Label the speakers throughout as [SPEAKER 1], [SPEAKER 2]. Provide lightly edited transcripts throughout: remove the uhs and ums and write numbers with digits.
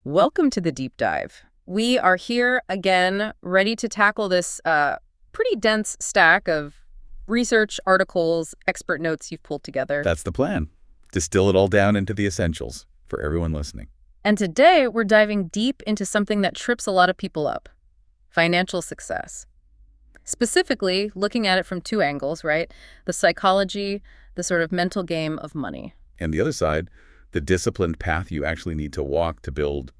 [SPEAKER 1] Welcome to the deep dive. We are here again, ready to tackle this pretty dense stack of research, articles, expert notes you've pulled together.
[SPEAKER 2] That's the plan. Distill it all down into the essentials for everyone listening.
[SPEAKER 1] And today, we're diving deep into something that trips a lot of people up: financial success. Specifically, looking at it from two angles, right? The psychology, the sort of mental game of money.
[SPEAKER 2] And the other side, the disciplined path you actually need to walk to build,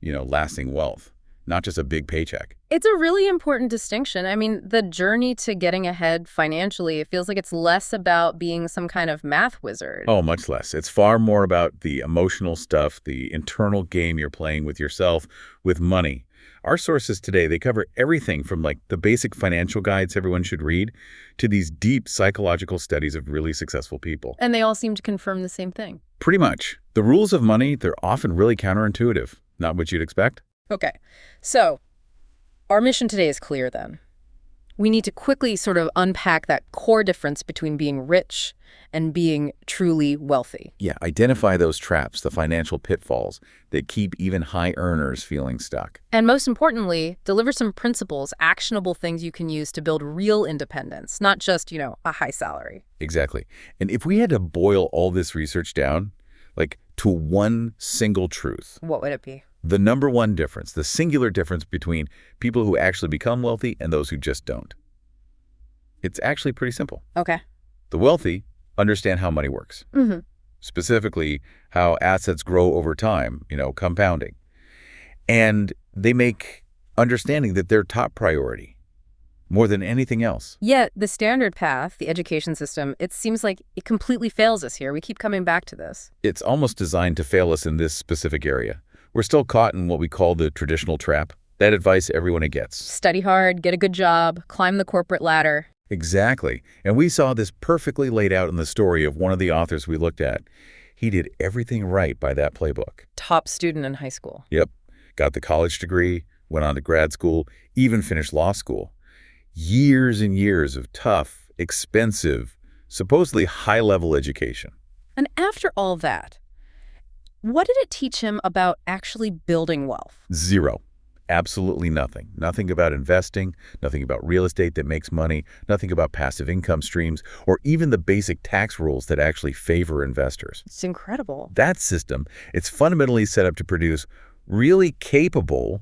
[SPEAKER 2] lasting wealth, not just a big paycheck.
[SPEAKER 1] It's a really important distinction. I mean, the journey to getting ahead financially, it feels like it's less about being some kind of math wizard.
[SPEAKER 2] Oh, much less. It's far more about the emotional stuff, the internal game you're playing with yourself, with money. Our sources today, they cover everything from like the basic financial guides everyone should read to these deep psychological studies of really successful people.
[SPEAKER 1] And they all seem to confirm the same thing.
[SPEAKER 2] Pretty much. The rules of money, they're often really counterintuitive. Not what you'd expect.
[SPEAKER 1] Okay, so our mission today is clear then. We need to quickly sort of unpack that core difference between being rich and being truly wealthy.
[SPEAKER 2] Yeah, identify those traps, the financial pitfalls that keep even high earners feeling stuck.
[SPEAKER 1] And most importantly, deliver some principles, actionable things you can use to build real independence, not just, a high salary.
[SPEAKER 2] Exactly. And if we had to boil all this research down, to one single truth,
[SPEAKER 1] What would it be?
[SPEAKER 2] the number one difference, the singular difference between people who actually become wealthy and those who just don't. It's actually pretty simple.
[SPEAKER 1] Okay.
[SPEAKER 2] The wealthy understand how money works.
[SPEAKER 1] Mm-hmm.
[SPEAKER 2] Specifically, how assets grow over time, compounding. And they make understanding that their top priority, more than anything else.
[SPEAKER 1] Yet the standard path, the education system, it seems like it completely fails us here. We keep coming back to this.
[SPEAKER 2] It's almost designed to fail us in this specific area. We're still caught in what we call the traditional trap. That advice everyone gets.
[SPEAKER 1] Study hard, get a good job, climb the corporate ladder.
[SPEAKER 2] Exactly. And we saw this perfectly laid out in the story of one of the authors we looked at. He did everything right by that playbook.
[SPEAKER 1] Top student in high school.
[SPEAKER 2] Yep. Got the college degree, went on to grad school, even finished law school. Years and years of tough, expensive, supposedly high-level education.
[SPEAKER 1] And after all that, what did it teach him about actually building wealth?
[SPEAKER 2] Zero. Absolutely nothing. Nothing about investing, nothing about real estate that makes money, nothing about passive income streams, or even the basic tax rules that actually favor investors.
[SPEAKER 1] It's incredible.
[SPEAKER 2] That system, it's fundamentally set up to produce really capable,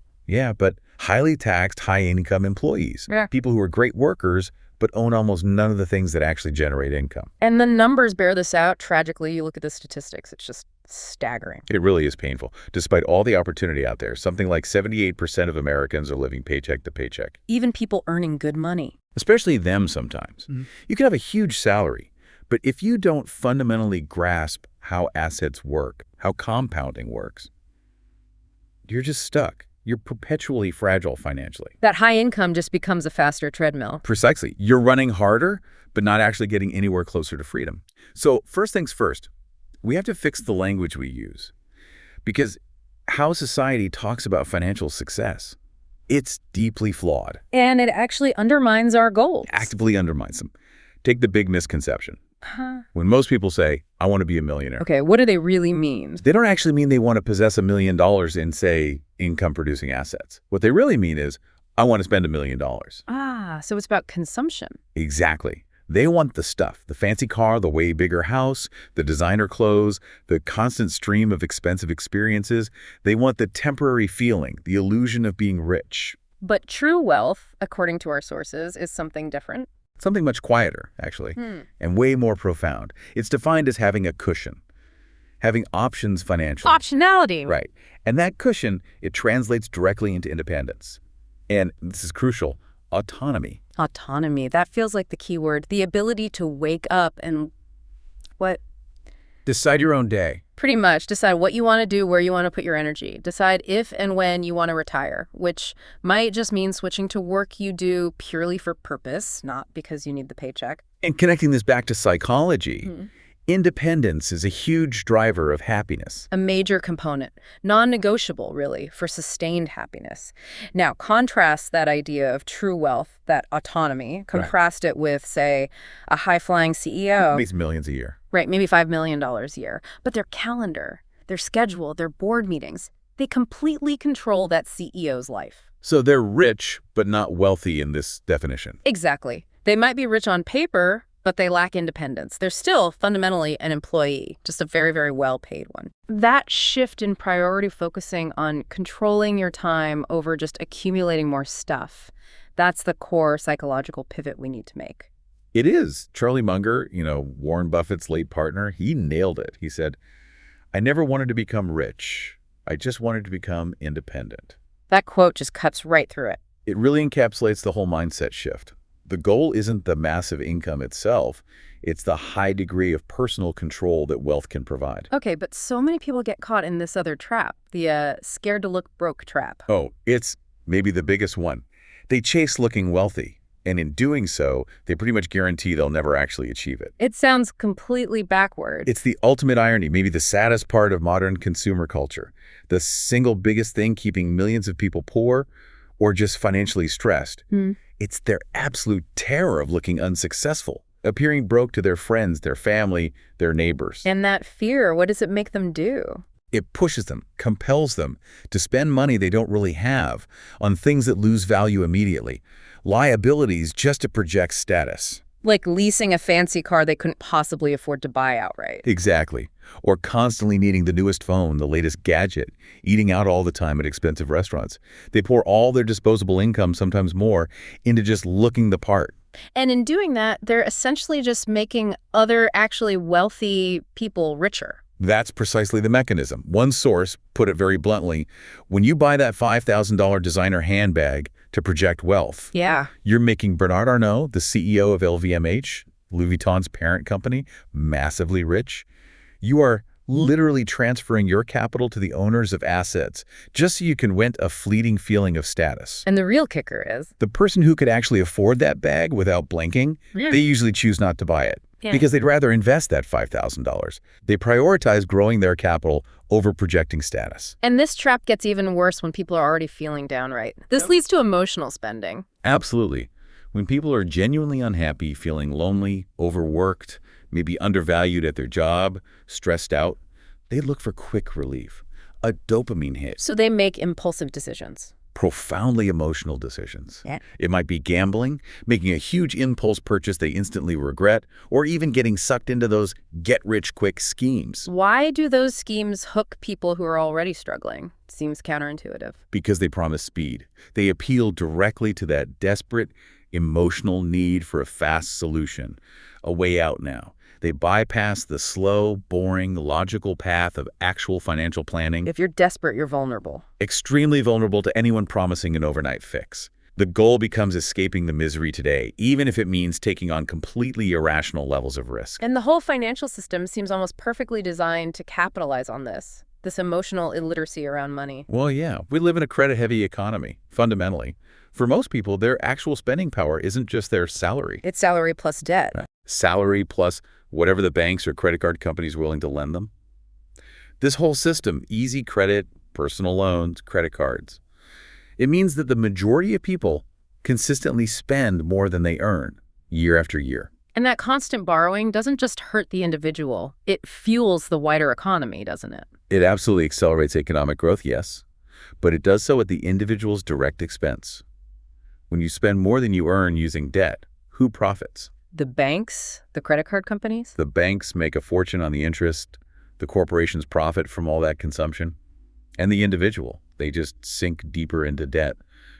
[SPEAKER 2] but highly taxed, high-income employees.
[SPEAKER 1] Yeah.
[SPEAKER 2] People who are great workers, but own almost none of the things that actually generate income.
[SPEAKER 1] And the numbers bear this out. Tragically, you look at the statistics, it's just staggering.
[SPEAKER 2] It really is painful. Despite all the opportunity out there, something like 78% of Americans are living paycheck to paycheck.
[SPEAKER 1] Even people earning good money.
[SPEAKER 2] Especially them sometimes.
[SPEAKER 1] Mm-hmm.
[SPEAKER 2] You can have a huge salary, but if you don't fundamentally grasp how assets work, how compounding works, you're just stuck. You're perpetually fragile financially.
[SPEAKER 1] That high income just becomes a faster treadmill.
[SPEAKER 2] Precisely. You're running harder, but not actually getting anywhere closer to freedom. So first things first, we have to fix the language we use. Because how society talks about financial success, it's deeply flawed.
[SPEAKER 1] And it actually undermines our goals.
[SPEAKER 2] Actively undermines them. Take the big misconception. When most people say, I want to be a millionaire.
[SPEAKER 1] Okay, what do they really mean?
[SPEAKER 2] They don't actually mean they want to possess $1 million in, say, income-producing assets. What they really mean is, I want to spend $1 million.
[SPEAKER 1] So it's about consumption.
[SPEAKER 2] Exactly. They want the stuff, the fancy car, the way bigger house, the designer clothes, the constant stream of expensive experiences. They want the temporary feeling, the illusion of being rich.
[SPEAKER 1] But true wealth, according to our sources, is something different.
[SPEAKER 2] Something much quieter, actually, and way more profound. It's defined as having a cushion, having options financially.
[SPEAKER 1] Optionality.
[SPEAKER 2] Right. And that cushion, it translates directly into independence. And this is crucial, autonomy.
[SPEAKER 1] Autonomy. That feels like the key word. The ability to wake up and
[SPEAKER 2] Decide your own day.
[SPEAKER 1] Pretty much. Decide what you want to do, where you want to put your energy. Decide if and when you want to retire, which might just mean switching to work you do purely for purpose, not because you need the paycheck.
[SPEAKER 2] And connecting this back to psychology, independence is a huge driver of happiness.
[SPEAKER 1] A major component, non-negotiable, really, for sustained happiness. Now, contrast that idea of true wealth, that autonomy, contrast it with, say, a high-flying CEO.
[SPEAKER 2] Makes millions a year.
[SPEAKER 1] Right, maybe $5 million a year. But their calendar, their schedule, their board meetings, They completely control that CEO's life.
[SPEAKER 2] So they're rich, but not wealthy in this definition.
[SPEAKER 1] Exactly. They might be rich on paper, but they lack independence. They're still fundamentally an employee, just a very, very well-paid one. That shift in priority focusing on controlling your time over just accumulating more stuff, that's the core psychological pivot we need to make.
[SPEAKER 2] It is. Charlie Munger, Warren Buffett's late partner, he nailed it. He said, "I never wanted to become rich. I just wanted to become independent."
[SPEAKER 1] That quote just cuts right through it.
[SPEAKER 2] It really encapsulates the whole mindset shift. The goal isn't the massive income itself. It's the high degree of personal control that wealth can provide.
[SPEAKER 1] Okay, but so many people get caught in this other trap, the scared to look broke trap.
[SPEAKER 2] Oh, it's maybe the biggest one. They chase looking wealthy, and in doing so, they pretty much guarantee they'll never actually achieve it.
[SPEAKER 1] It sounds completely backward.
[SPEAKER 2] It's the ultimate irony, maybe the saddest part of modern consumer culture. The single biggest thing keeping millions of people poor or just financially stressed. It's their absolute terror of looking unsuccessful, appearing broke to their friends, their family, their neighbors.
[SPEAKER 1] And that fear, what does it make them do?
[SPEAKER 2] It pushes them, compels them to spend money they don't really have on things that lose value immediately, liabilities just to project status.
[SPEAKER 1] Like leasing a fancy car they couldn't possibly afford to buy outright.
[SPEAKER 2] Exactly. Or constantly needing the newest phone, the latest gadget, eating out all the time at expensive restaurants. They pour all their disposable income, sometimes more, into just looking the part.
[SPEAKER 1] And in doing that, they're essentially just making other actually wealthy people richer.
[SPEAKER 2] That's precisely the mechanism. One source put it very bluntly, when you buy that $5,000 designer handbag to project wealth,
[SPEAKER 1] Yeah.
[SPEAKER 2] you're making Bernard Arnault, the CEO of LVMH, Louis Vuitton's parent company, massively rich. You are literally transferring your capital to the owners of assets just so you can rent a fleeting feeling of status.
[SPEAKER 1] And the real kicker is,
[SPEAKER 2] The person who could actually afford that bag without blinking, they usually choose not to buy it because they'd rather invest that $5,000. They prioritize growing their capital over projecting status.
[SPEAKER 1] And this trap gets even worse when people are already feeling downright. This leads to emotional spending.
[SPEAKER 2] Absolutely. When people are genuinely unhappy, feeling lonely, overworked, maybe undervalued at their job, stressed out, they look for quick relief, a dopamine hit.
[SPEAKER 1] So they make impulsive decisions.
[SPEAKER 2] Profoundly emotional decisions.
[SPEAKER 1] Yeah.
[SPEAKER 2] It might be gambling, making a huge impulse purchase they instantly regret, or even getting sucked into those get-rich-quick schemes.
[SPEAKER 1] Why do those schemes hook people who are already struggling? Seems counterintuitive.
[SPEAKER 2] Because they promise speed. They appeal directly to that desperate, emotional need for a fast solution, a way out now. They bypass the slow, boring, logical path of actual financial planning.
[SPEAKER 1] If you're desperate, you're vulnerable.
[SPEAKER 2] Extremely vulnerable to anyone promising an overnight fix. The goal becomes escaping the misery today, even if it means taking on completely irrational levels of risk.
[SPEAKER 1] And the whole financial system seems almost perfectly designed to capitalize on this emotional illiteracy around money.
[SPEAKER 2] Well, yeah, we live in a credit-heavy economy, fundamentally. For most people, their actual spending power isn't just their salary.
[SPEAKER 1] It's salary plus debt.
[SPEAKER 2] Salary plus whatever the banks or credit card companies are willing to lend them. This whole system, easy credit, personal loans, credit cards, it means that the majority of people consistently spend more than they earn year after year.
[SPEAKER 1] And that constant borrowing doesn't just hurt the individual. It fuels the wider economy, doesn't it?
[SPEAKER 2] It absolutely accelerates economic growth, yes, but it does so at the individual's direct expense. When you spend more than you earn using debt, who profits?
[SPEAKER 1] The banks, the credit card companies?
[SPEAKER 2] The banks make a fortune on the interest. The corporations profit from all that consumption. And the individual, they just sink deeper into debt,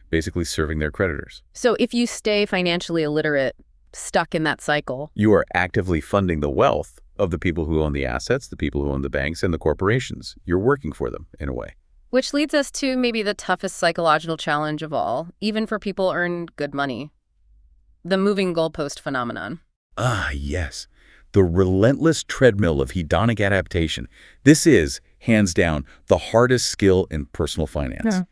[SPEAKER 2] basically serving their creditors.
[SPEAKER 1] So if you stay financially illiterate, stuck in that cycle,
[SPEAKER 2] You are actively funding the wealth of the people who own the assets, the people who own the banks, and the corporations. You're working for them, in a way.
[SPEAKER 1] which leads us to maybe the toughest psychological challenge of all, even for people who earn good money. The moving goalpost phenomenon.
[SPEAKER 2] Ah, yes. The relentless treadmill of hedonic adaptation. This is, hands down, the hardest skill in personal finance.
[SPEAKER 1] Yeah.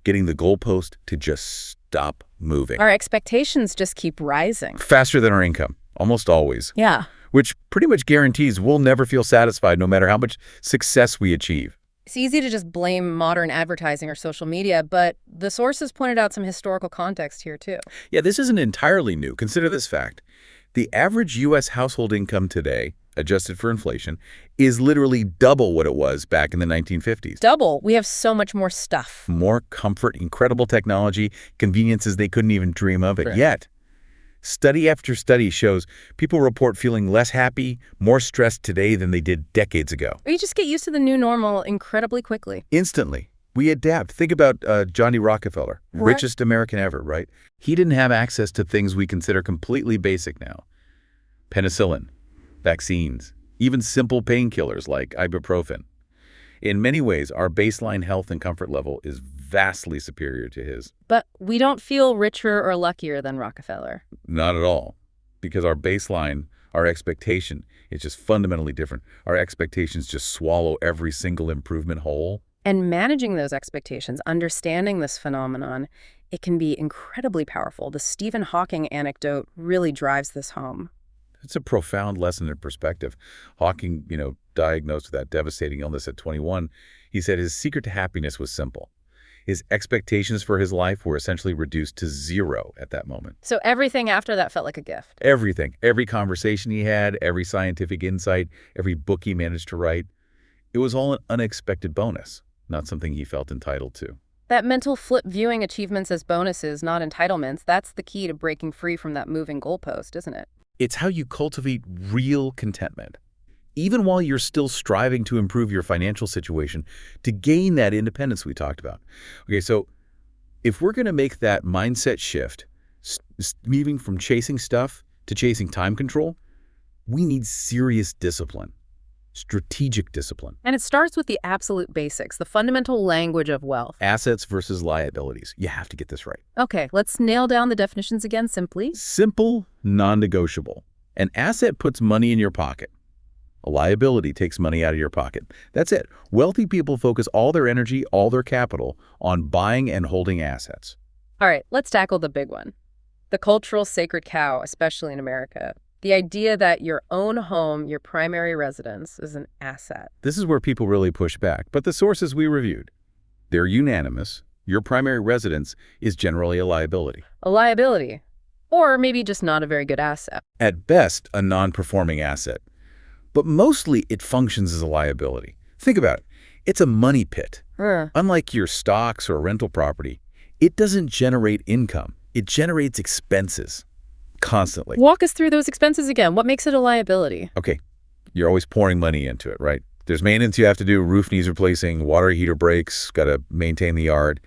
[SPEAKER 2] Getting the goalpost to just stop moving.
[SPEAKER 1] Our expectations just keep rising.
[SPEAKER 2] Faster than our income, almost always.
[SPEAKER 1] Yeah.
[SPEAKER 2] Which pretty much guarantees we'll never feel satisfied no matter how much success we achieve.
[SPEAKER 1] It's easy to just blame modern advertising or social media, but the sources pointed out some historical context here too.
[SPEAKER 2] Yeah, this isn't entirely new. Consider this fact. The average U.S. household income today, adjusted for inflation, is literally double what it was back in the 1950s.
[SPEAKER 1] Double. We have so much more stuff.
[SPEAKER 2] More comfort, incredible technology, conveniences they couldn't even dream of it yet. Study after study shows people report feeling less happy, more stressed today than they did decades ago.
[SPEAKER 1] Or you just get used to the new normal incredibly quickly.
[SPEAKER 2] Instantly. We adapt. Think about Johnny Rockefeller, richest American ever, right? He didn't have access to things we consider completely basic now. Penicillin, vaccines, even simple painkillers like ibuprofen. In many ways, our baseline health and comfort level is vastly superior to his.
[SPEAKER 1] But we don't feel richer or luckier than Rockefeller.
[SPEAKER 2] Not at all. Because our baseline, our expectation, is just fundamentally different. Our expectations just swallow every single improvement whole.
[SPEAKER 1] And managing those expectations, understanding this phenomenon, it can be incredibly powerful. The Stephen Hawking anecdote really drives this home.
[SPEAKER 2] It's a profound lesson in perspective. Hawking, diagnosed with that devastating illness at 21, he said his secret to happiness was simple. His expectations for his life were essentially reduced to zero at that moment.
[SPEAKER 1] So everything after that felt like a gift.
[SPEAKER 2] Everything. Every conversation he had, every scientific insight, every book he managed to write, it was all an unexpected bonus, not something he felt entitled to.
[SPEAKER 1] That mental flip, viewing achievements as bonuses, not entitlements, that's the key to breaking free from that moving goalpost, isn't it?
[SPEAKER 2] It's how you cultivate real contentment, even while you're still striving to improve your financial situation to gain that independence we talked about. Okay, so if we're going to make that mindset shift, moving from chasing stuff to chasing time control, we need serious discipline, strategic discipline.
[SPEAKER 1] And it starts with the absolute basics, the fundamental language of wealth.
[SPEAKER 2] Assets versus liabilities. You have to get this right.
[SPEAKER 1] Okay, let's nail down the definitions again simply.
[SPEAKER 2] Simple, non-negotiable. An asset puts money in your pocket. A liability takes money out of your pocket. That's it. Wealthy people focus all their energy, all their capital on buying and holding assets.
[SPEAKER 1] All right, let's tackle the big one. The cultural sacred cow, especially in America. The idea that your own home, your primary residence, is an asset.
[SPEAKER 2] This is where people really push back, but the sources we reviewed, they're unanimous. Your primary residence is generally a liability.
[SPEAKER 1] A liability. Or maybe just not a very good asset.
[SPEAKER 2] At best, a non-performing asset. But mostly it functions as a liability. Think about it. It's a money pit. Unlike your stocks or rental property, it doesn't generate income. It generates expenses constantly.
[SPEAKER 1] Walk us through those expenses again. What makes it a liability?
[SPEAKER 2] Okay, you're always pouring money into it, right? There's maintenance you have to do, roof needs replacing, water heater breaks, got to maintain the yard.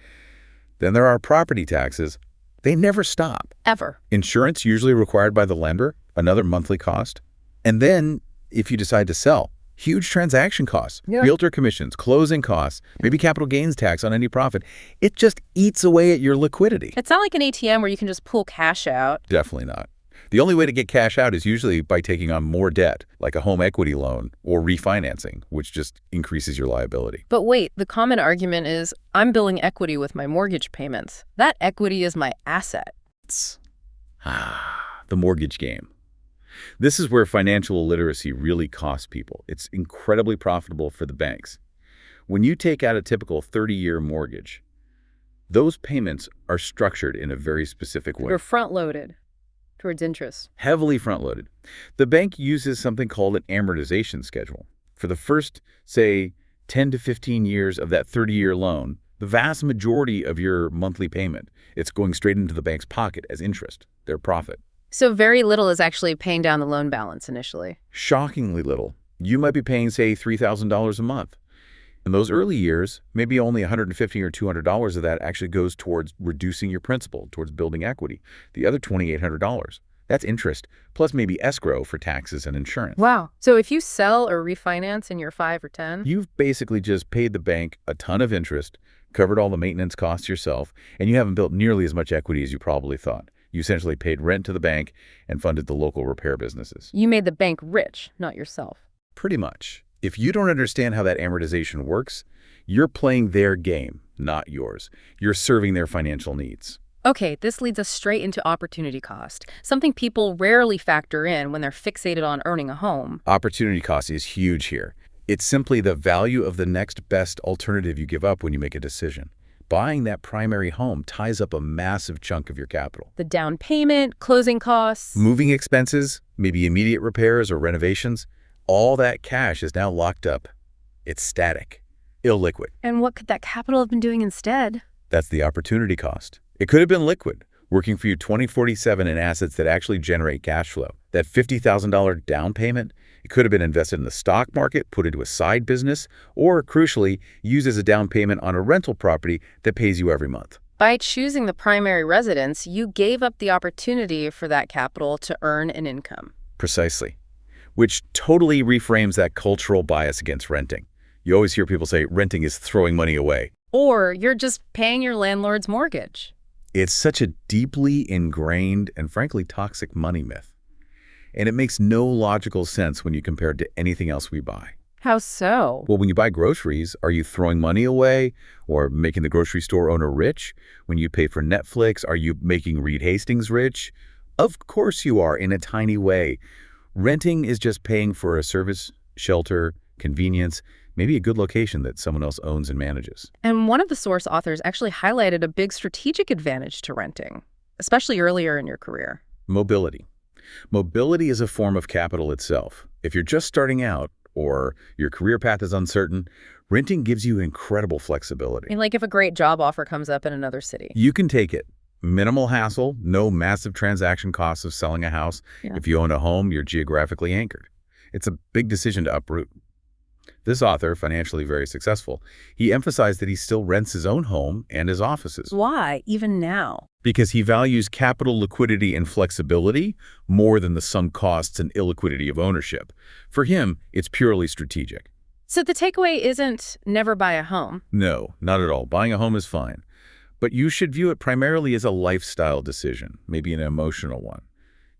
[SPEAKER 2] Then there are property taxes. They never stop.
[SPEAKER 1] Ever.
[SPEAKER 2] Insurance usually required by the lender, another monthly cost. And then if you decide to sell, huge transaction costs, realtor commissions, closing costs, maybe capital gains tax on any profit. It just eats away at your liquidity.
[SPEAKER 1] It's not like an ATM where you can just pull cash out.
[SPEAKER 2] Definitely not. The only way to get cash out is usually by taking on more debt, like a home equity loan or refinancing, which just increases your liability.
[SPEAKER 1] But wait, the common argument is, I'm building equity with my mortgage payments. That equity is my asset.
[SPEAKER 2] The mortgage game. This is where financial literacy really costs people. It's incredibly profitable for the banks. When you take out a typical 30-year mortgage, those payments are structured in a very specific way.
[SPEAKER 1] They're front-loaded towards interest.
[SPEAKER 2] Heavily front-loaded. The bank uses something called an amortization schedule. For the first, say, 10 to 15 years of that 30-year loan, the vast majority of your monthly payment, it's going straight into the bank's pocket as interest, their profit.
[SPEAKER 1] So very little is actually paying down the loan balance initially.
[SPEAKER 2] Shockingly little. You might be paying, say, $3,000 a month. In those early years, maybe only $150 or $200 of that actually goes towards reducing your principal, towards building equity. The other $2,800, that's interest, plus maybe escrow for taxes and insurance.
[SPEAKER 1] Wow. So if you sell or refinance in year 5 or 10?
[SPEAKER 2] You've basically just paid the bank a ton of interest, covered all the maintenance costs yourself, and you haven't built nearly as much equity as you probably thought. You essentially paid rent to the bank and funded the local repair businesses.
[SPEAKER 1] You made the bank rich, not yourself.
[SPEAKER 2] Pretty much. If you don't understand how that amortization works, you're playing their game, not yours. You're serving their financial needs.
[SPEAKER 1] Okay, this leads us straight into opportunity cost, something people rarely factor in when they're fixated on earning a home.
[SPEAKER 2] Opportunity cost is huge here. It's simply the value of the next best alternative you give up when you make a decision. Buying that primary home ties up a massive chunk of your capital.
[SPEAKER 1] The down payment, closing costs.
[SPEAKER 2] Moving expenses, maybe immediate repairs or renovations, All that cash is now locked up. It's static, illiquid.
[SPEAKER 1] And what could that capital have been doing instead?
[SPEAKER 2] That's the opportunity cost. It could have been liquid, working for you 2047 in assets that actually generate cash flow. That $50,000 down payment, it could have been invested in the stock market, put into a side business, or, crucially, used as a down payment on a rental property that pays you every month.
[SPEAKER 1] By choosing the primary residence, you gave up the opportunity for that capital to earn an income.
[SPEAKER 2] Precisely. Which totally reframes that cultural bias against renting. You always hear people say renting is throwing money away.
[SPEAKER 1] Or you're just paying your landlord's mortgage.
[SPEAKER 2] It's such a deeply ingrained and frankly toxic money myth. And it makes no logical sense when you compare it to anything else we buy.
[SPEAKER 1] How so?
[SPEAKER 2] Well, when you buy groceries, are you throwing money away or making the grocery store owner rich? When you pay for Netflix, are you making Reed Hastings rich? Of course you are, in a tiny way. Renting is just paying for a service, shelter, convenience, maybe a good location that someone else owns and manages.
[SPEAKER 1] And one of the source authors actually highlighted a big strategic advantage to renting, especially earlier in your career.
[SPEAKER 2] Mobility. Mobility is a form of capital itself. If you're just starting out or your career path is uncertain, renting gives you incredible flexibility.
[SPEAKER 1] I mean, like if a great job offer comes up in another city.
[SPEAKER 2] You can take it. Minimal hassle, no massive transaction costs of selling a house.
[SPEAKER 1] Yeah.
[SPEAKER 2] If you own a home, you're geographically anchored. It's a big decision to uproot. This author, financially very successful, he emphasized that he still rents his own home and his offices.
[SPEAKER 1] Why, even now?
[SPEAKER 2] Because he values capital liquidity and flexibility more than the sunk costs and illiquidity of ownership. For him, it's purely strategic.
[SPEAKER 1] So the takeaway isn't never buy a home.
[SPEAKER 2] No, not at all. Buying a home is fine. But you should view it primarily as a lifestyle decision, maybe an emotional one.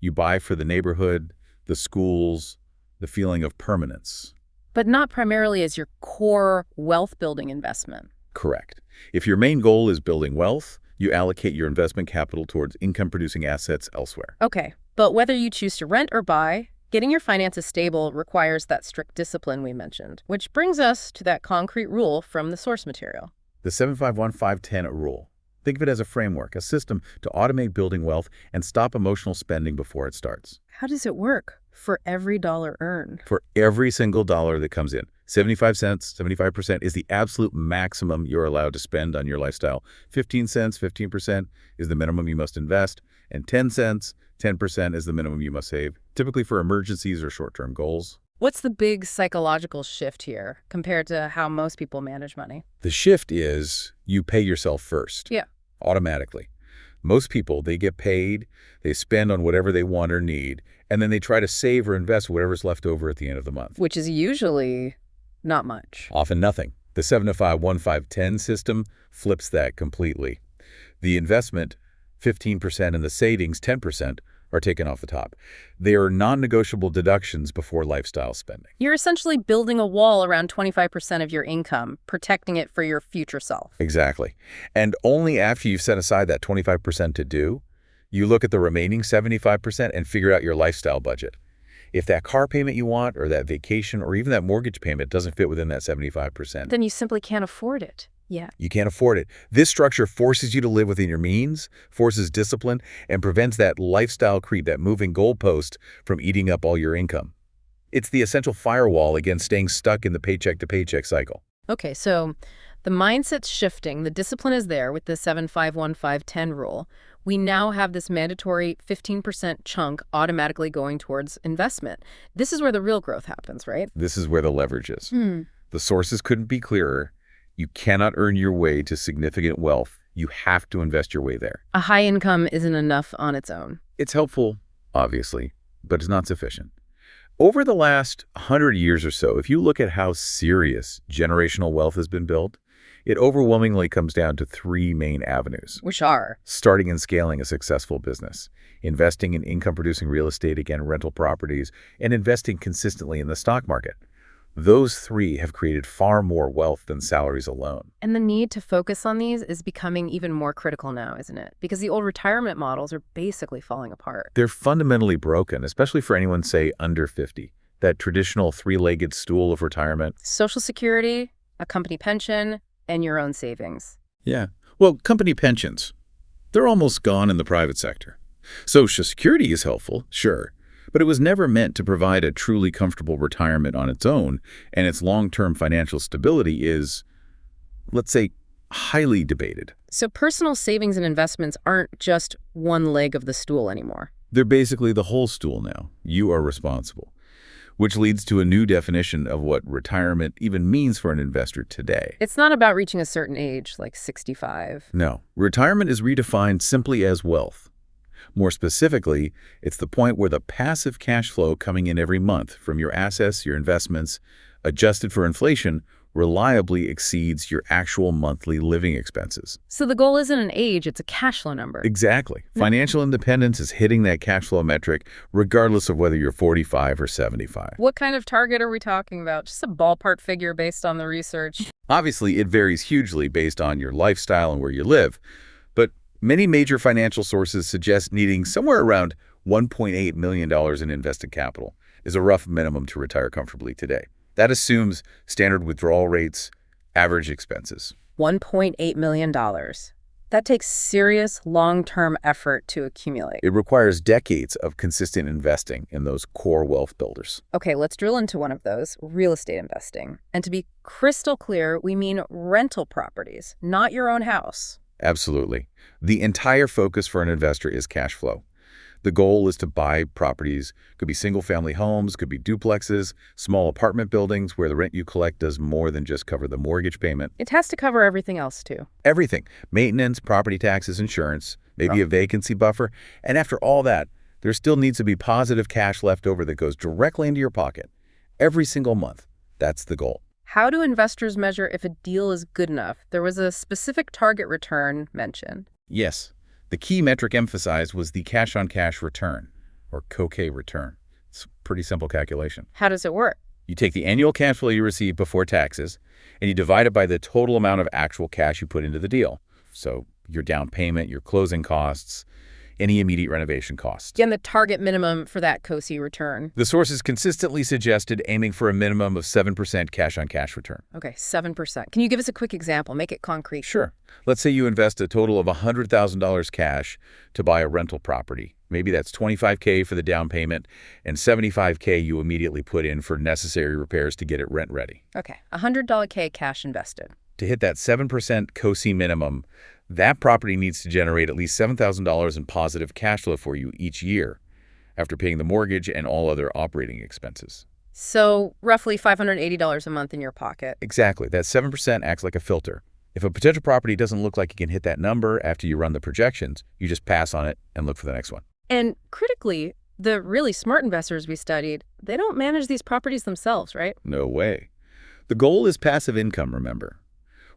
[SPEAKER 2] You buy for the neighborhood, the schools, the feeling of permanence.
[SPEAKER 1] But not primarily as your core wealth-building investment.
[SPEAKER 2] Correct. If your main goal is building wealth, you allocate your investment capital towards income-producing assets elsewhere.
[SPEAKER 1] Okay, but whether you choose to rent or buy, getting your finances stable requires that strict discipline we mentioned, which brings us to that concrete rule from the source material.
[SPEAKER 2] The 7-5-1-5-10 rule. Think of it as a framework, a system to automate building wealth and stop emotional spending before it starts.
[SPEAKER 1] How does it work? For every dollar earned.
[SPEAKER 2] For every single dollar that comes in, 75 cents, 75% is the absolute maximum you're allowed to spend on your lifestyle. 15 cents, 15% is the minimum you must invest, and 10 cents, 10% is the minimum you must save, typically for emergencies or short-term goals.
[SPEAKER 1] What's the big psychological shift here compared to how most people manage money?
[SPEAKER 2] The shift is you pay yourself first.
[SPEAKER 1] Yeah.
[SPEAKER 2] Automatically. Most people, they get paid, they spend on whatever they want or need, and then they try to save or invest whatever's left over at the end of the month.
[SPEAKER 1] Which is usually not much.
[SPEAKER 2] Often nothing. The 7-5-1-5-10 system flips that completely. The investment, 15%, and the savings, 10%, are taken off the top. They are non-negotiable deductions before lifestyle spending.
[SPEAKER 1] You're essentially building a wall around 25% of your income, protecting it for your future self.
[SPEAKER 2] Exactly. And only after you've set aside that 25% to do, you look at the remaining 75% and figure out your lifestyle budget. If that car payment you want, or that vacation, or even that mortgage payment doesn't fit within that 75%,
[SPEAKER 1] then you simply can't afford it. Yeah.
[SPEAKER 2] You can't afford it. This structure forces you to live within your means, forces discipline, and prevents that lifestyle creep, that moving goalpost, from eating up all your income. It's the essential firewall against staying stuck in the paycheck-to-paycheck cycle.
[SPEAKER 1] Okay, so the mindset's shifting. The discipline is there with the 7-5-1-5-10 rule. We now have this mandatory 15% chunk automatically going towards investment. This is where the real growth happens, right?
[SPEAKER 2] This is where the leverage is. The sources couldn't be clearer. You cannot earn your way to significant wealth. You have to invest your way there.
[SPEAKER 1] A high income isn't enough on its own.
[SPEAKER 2] It's helpful, obviously, but it's not sufficient. Over the last 100 years or so, if you look at how serious generational wealth has been built, it overwhelmingly comes down to three main avenues.
[SPEAKER 1] Which are?
[SPEAKER 2] Starting and scaling a successful business, investing in income-producing real estate, again, rental properties, and investing consistently in the stock market. Those three have created far more wealth than salaries alone.
[SPEAKER 1] And the need to focus on these is becoming even more critical now, isn't it? Because the old retirement models are basically falling apart.
[SPEAKER 2] They're fundamentally broken, especially for anyone, say, under 50. That traditional three-legged stool of retirement.
[SPEAKER 1] Social Security, a company pension, and your own savings.
[SPEAKER 2] Yeah. Well, company pensions, they're almost gone in the private sector. Social Security is helpful, sure, But it was never meant to provide a truly comfortable retirement on its own, and its long-term financial stability is, let's say, highly debated.
[SPEAKER 1] So personal savings and investments aren't just one leg of the stool anymore.
[SPEAKER 2] They're basically the whole stool now. You are responsible. Which leads to a new definition of what retirement even means for an investor today.
[SPEAKER 1] It's not about reaching a certain age, like 65.
[SPEAKER 2] No, retirement is redefined simply as wealth. More specifically, it's the point where the passive cash flow coming in every month from your assets, your investments, adjusted for inflation, reliably exceeds your actual monthly living expenses.
[SPEAKER 1] So the goal isn't an age, it's a cash flow number.
[SPEAKER 2] Exactly. Financial independence is hitting that cash flow metric regardless of whether you're 45 or 75.
[SPEAKER 1] What kind of target are we talking about? Just a ballpark figure based on the research.
[SPEAKER 2] Obviously, it varies hugely based on your lifestyle and where you live, but many major financial sources suggest needing somewhere around $1.8 million in invested capital is a rough minimum to retire comfortably today. That assumes standard withdrawal rates, average expenses.
[SPEAKER 1] $1.8 million. That takes serious long-term effort to accumulate.
[SPEAKER 2] It requires decades of consistent investing in those core wealth builders.
[SPEAKER 1] Okay, let's drill into one of those, real estate investing. And to be crystal clear, we mean rental properties, not your own house.
[SPEAKER 2] Absolutely. The entire focus for an investor is cash flow. The goal is to buy properties, could be single-family homes, could be duplexes, small apartment buildings where the rent you collect does more than just cover the mortgage payment.
[SPEAKER 1] It has to cover everything else, too.
[SPEAKER 2] Everything. Maintenance, property taxes, insurance, maybe a vacancy buffer. And after all that, there still needs to be positive cash left over that goes directly into your pocket every single month. That's the goal.
[SPEAKER 1] How do investors measure if a deal is good enough? There was a specific target return mentioned.
[SPEAKER 2] Yes. The key metric emphasized was the cash-on-cash return, or COCA return. It's a pretty simple calculation.
[SPEAKER 1] How does it work?
[SPEAKER 2] You take the annual cash flow you receive before taxes, and you divide it by the total amount of actual cash you put into the deal. So your down payment, your closing costs, any immediate renovation costs.
[SPEAKER 1] And the target minimum for that COCA return.
[SPEAKER 2] The sources consistently suggested aiming for a minimum of 7% cash-on-cash return.
[SPEAKER 1] Okay, 7%. Can you give us a quick example? Make it concrete.
[SPEAKER 2] Sure. Let's say you invest a total of $100,000 cash to buy a rental property. Maybe that's $25K for the down payment and $75K you immediately put in for necessary repairs to get it rent ready.
[SPEAKER 1] Okay, $100K cash invested.
[SPEAKER 2] To hit that 7% COCA minimum, that property needs to generate at least $7,000 in positive cash flow for you each year after paying the mortgage and all other operating expenses.
[SPEAKER 1] So roughly $580 a month in your pocket.
[SPEAKER 2] Exactly. That 7% acts like a filter. If a potential property doesn't look like it can hit that number after you run the projections, you just pass on it and look for the next one.
[SPEAKER 1] And critically, the really smart investors we studied, they don't manage these properties themselves, right?
[SPEAKER 2] No way. The goal is passive income, remember.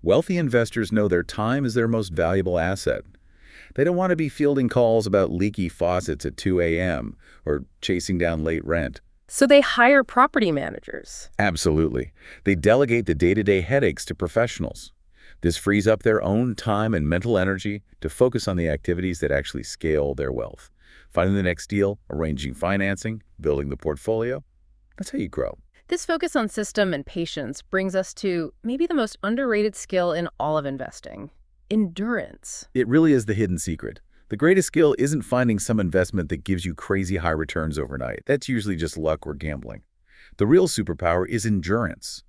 [SPEAKER 2] Wealthy investors know their time is their most valuable asset. They don't want to be fielding calls about leaky faucets at 2 a.m. or chasing down late rent.
[SPEAKER 1] So they hire property managers.
[SPEAKER 2] Absolutely. They delegate the day-to-day headaches to professionals. This frees up their own time and mental energy to focus on the activities that actually scale their wealth. Finding the next deal, arranging financing, building the portfolio. That's how you grow.
[SPEAKER 1] This focus on system and patience brings us to maybe the most underrated skill in all of investing: endurance.
[SPEAKER 2] It really is the hidden secret. The greatest skill isn't finding some investment that gives you crazy high returns overnight. That's usually just luck or gambling. The real superpower is endurance.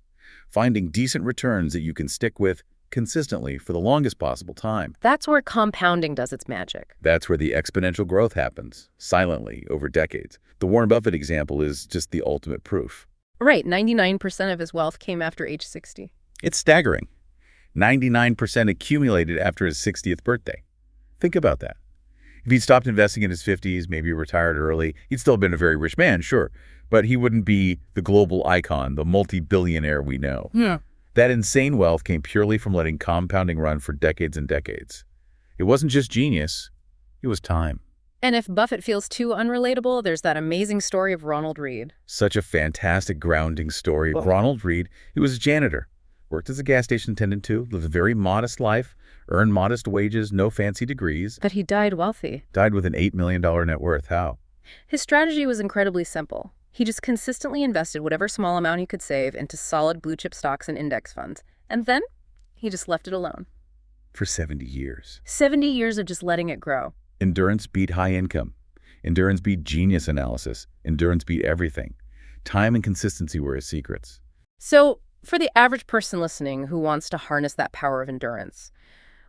[SPEAKER 2] Finding decent returns that you can stick with consistently for the longest possible time.
[SPEAKER 1] That's where compounding does its magic.
[SPEAKER 2] That's where the exponential growth happens, silently, over decades. The Warren Buffett example is just the ultimate proof.
[SPEAKER 1] Right, 99% of his wealth came after age 60.
[SPEAKER 2] It's staggering. 99% accumulated after his 60th birthday. Think about that. If he'd stopped investing in his 50s, maybe retired early, he'd still been a very rich man, sure, but he wouldn't be the global icon, the multi-billionaire we know.
[SPEAKER 1] Yeah.
[SPEAKER 2] That insane wealth came purely from letting compounding run for decades and decades. It wasn't just genius, it was time.
[SPEAKER 1] And if Buffett feels too unrelatable, there's that amazing story of Ronald Read.
[SPEAKER 2] Such a fantastic grounding story.
[SPEAKER 1] Oh.
[SPEAKER 2] Ronald Read, he was a janitor, worked as a gas station attendant too, lived a very modest life, earned modest wages, no fancy degrees.
[SPEAKER 1] But he died wealthy.
[SPEAKER 2] Died with an $8 million net worth. How?
[SPEAKER 1] His strategy was incredibly simple. He just consistently invested whatever small amount he could save into solid blue-chip stocks and index funds. And then he just left it alone.
[SPEAKER 2] For 70 years.
[SPEAKER 1] 70 years of just letting it grow.
[SPEAKER 2] Endurance beat high income. Endurance beat genius analysis. Endurance beat everything. Time and consistency were his secrets.
[SPEAKER 1] So, for the average person listening who wants to harness that power of endurance,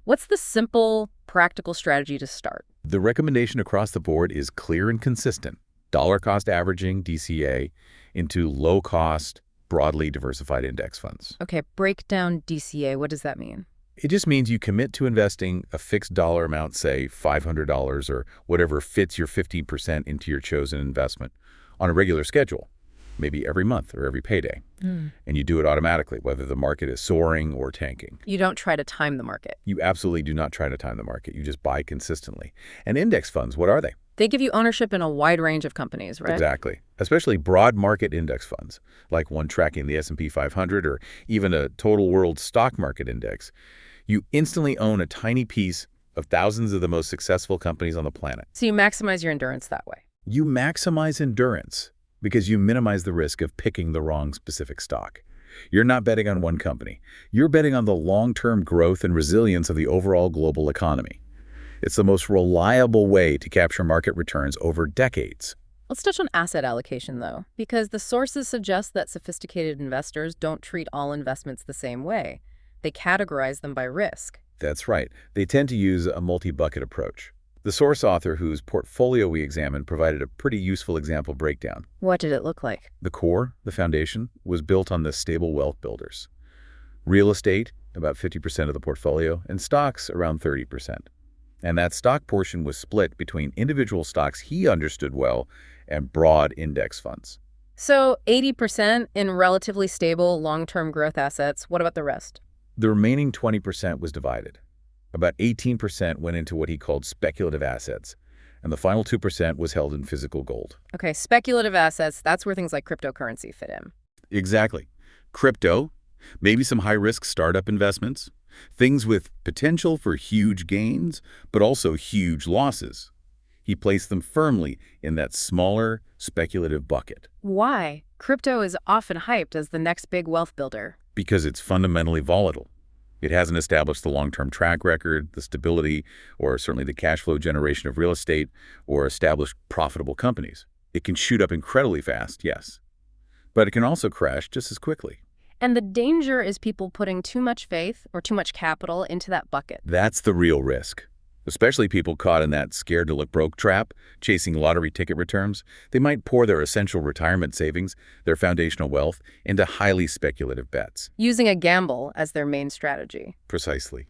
[SPEAKER 1] what's the simple, practical strategy to start?
[SPEAKER 2] The recommendation across the board is clear and consistent. Dollar cost averaging, DCA, into low-cost, broadly diversified index funds.
[SPEAKER 1] Okay, break down DCA. What does that mean?
[SPEAKER 2] It just means you commit to investing a fixed dollar amount, say $500 or whatever fits your 15% into your chosen investment on a regular schedule, maybe every month or every payday. And you do it automatically, whether the market is soaring or tanking.
[SPEAKER 1] You don't try to time the market.
[SPEAKER 2] You absolutely do not try to time the market. You just buy consistently. And index funds, what are they?
[SPEAKER 1] They give you ownership in a wide range of companies, right?
[SPEAKER 2] Exactly. Especially broad market index funds, like one tracking the S&P 500 or even a total world stock market index. You instantly own a tiny piece of thousands of the most successful companies on the planet.
[SPEAKER 1] So you maximize your endurance that way.
[SPEAKER 2] You maximize endurance because you minimize the risk of picking the wrong specific stock. You're not betting on one company. You're betting on the long-term growth and resilience of the overall global economy. It's the most reliable way to capture market returns over decades.
[SPEAKER 1] Let's touch on asset allocation, though, because the sources suggest that sophisticated investors don't treat all investments the same way. They categorize them by risk.
[SPEAKER 2] That's right. They tend to use a multi-bucket approach. The source author whose portfolio we examined provided a pretty useful example breakdown.
[SPEAKER 1] What did it look like?
[SPEAKER 2] The core, the foundation, was built on the stable wealth builders. Real estate, about 50% of the portfolio, and stocks, around 30%. And that stock portion was split between individual stocks he understood well and broad index funds.
[SPEAKER 1] So 80% in relatively stable long-term growth assets. What about the rest?
[SPEAKER 2] The remaining 20% was divided. About 18% went into what he called speculative assets, and the final 2% was held in physical gold.
[SPEAKER 1] Okay, speculative assets, that's where things like cryptocurrency fit in.
[SPEAKER 2] Exactly. Crypto, maybe some high-risk startup investments, things with potential for huge gains, but also huge losses. He placed them firmly in that smaller, speculative bucket.
[SPEAKER 1] Why? Crypto is often hyped as the next big wealth builder.
[SPEAKER 2] Because it's fundamentally volatile. It hasn't established the long-term track record, the stability, or certainly the cash flow generation of real estate or established profitable companies. It can shoot up incredibly fast, yes, but it can also crash just as quickly.
[SPEAKER 1] And the danger is people putting too much faith or too much capital into that bucket.
[SPEAKER 2] That's the real risk. Especially people caught in that scared to look broke trap, chasing lottery ticket returns. They might pour their essential retirement savings, their foundational wealth, into highly speculative bets.
[SPEAKER 1] Using a gamble as their main strategy.
[SPEAKER 2] Precisely.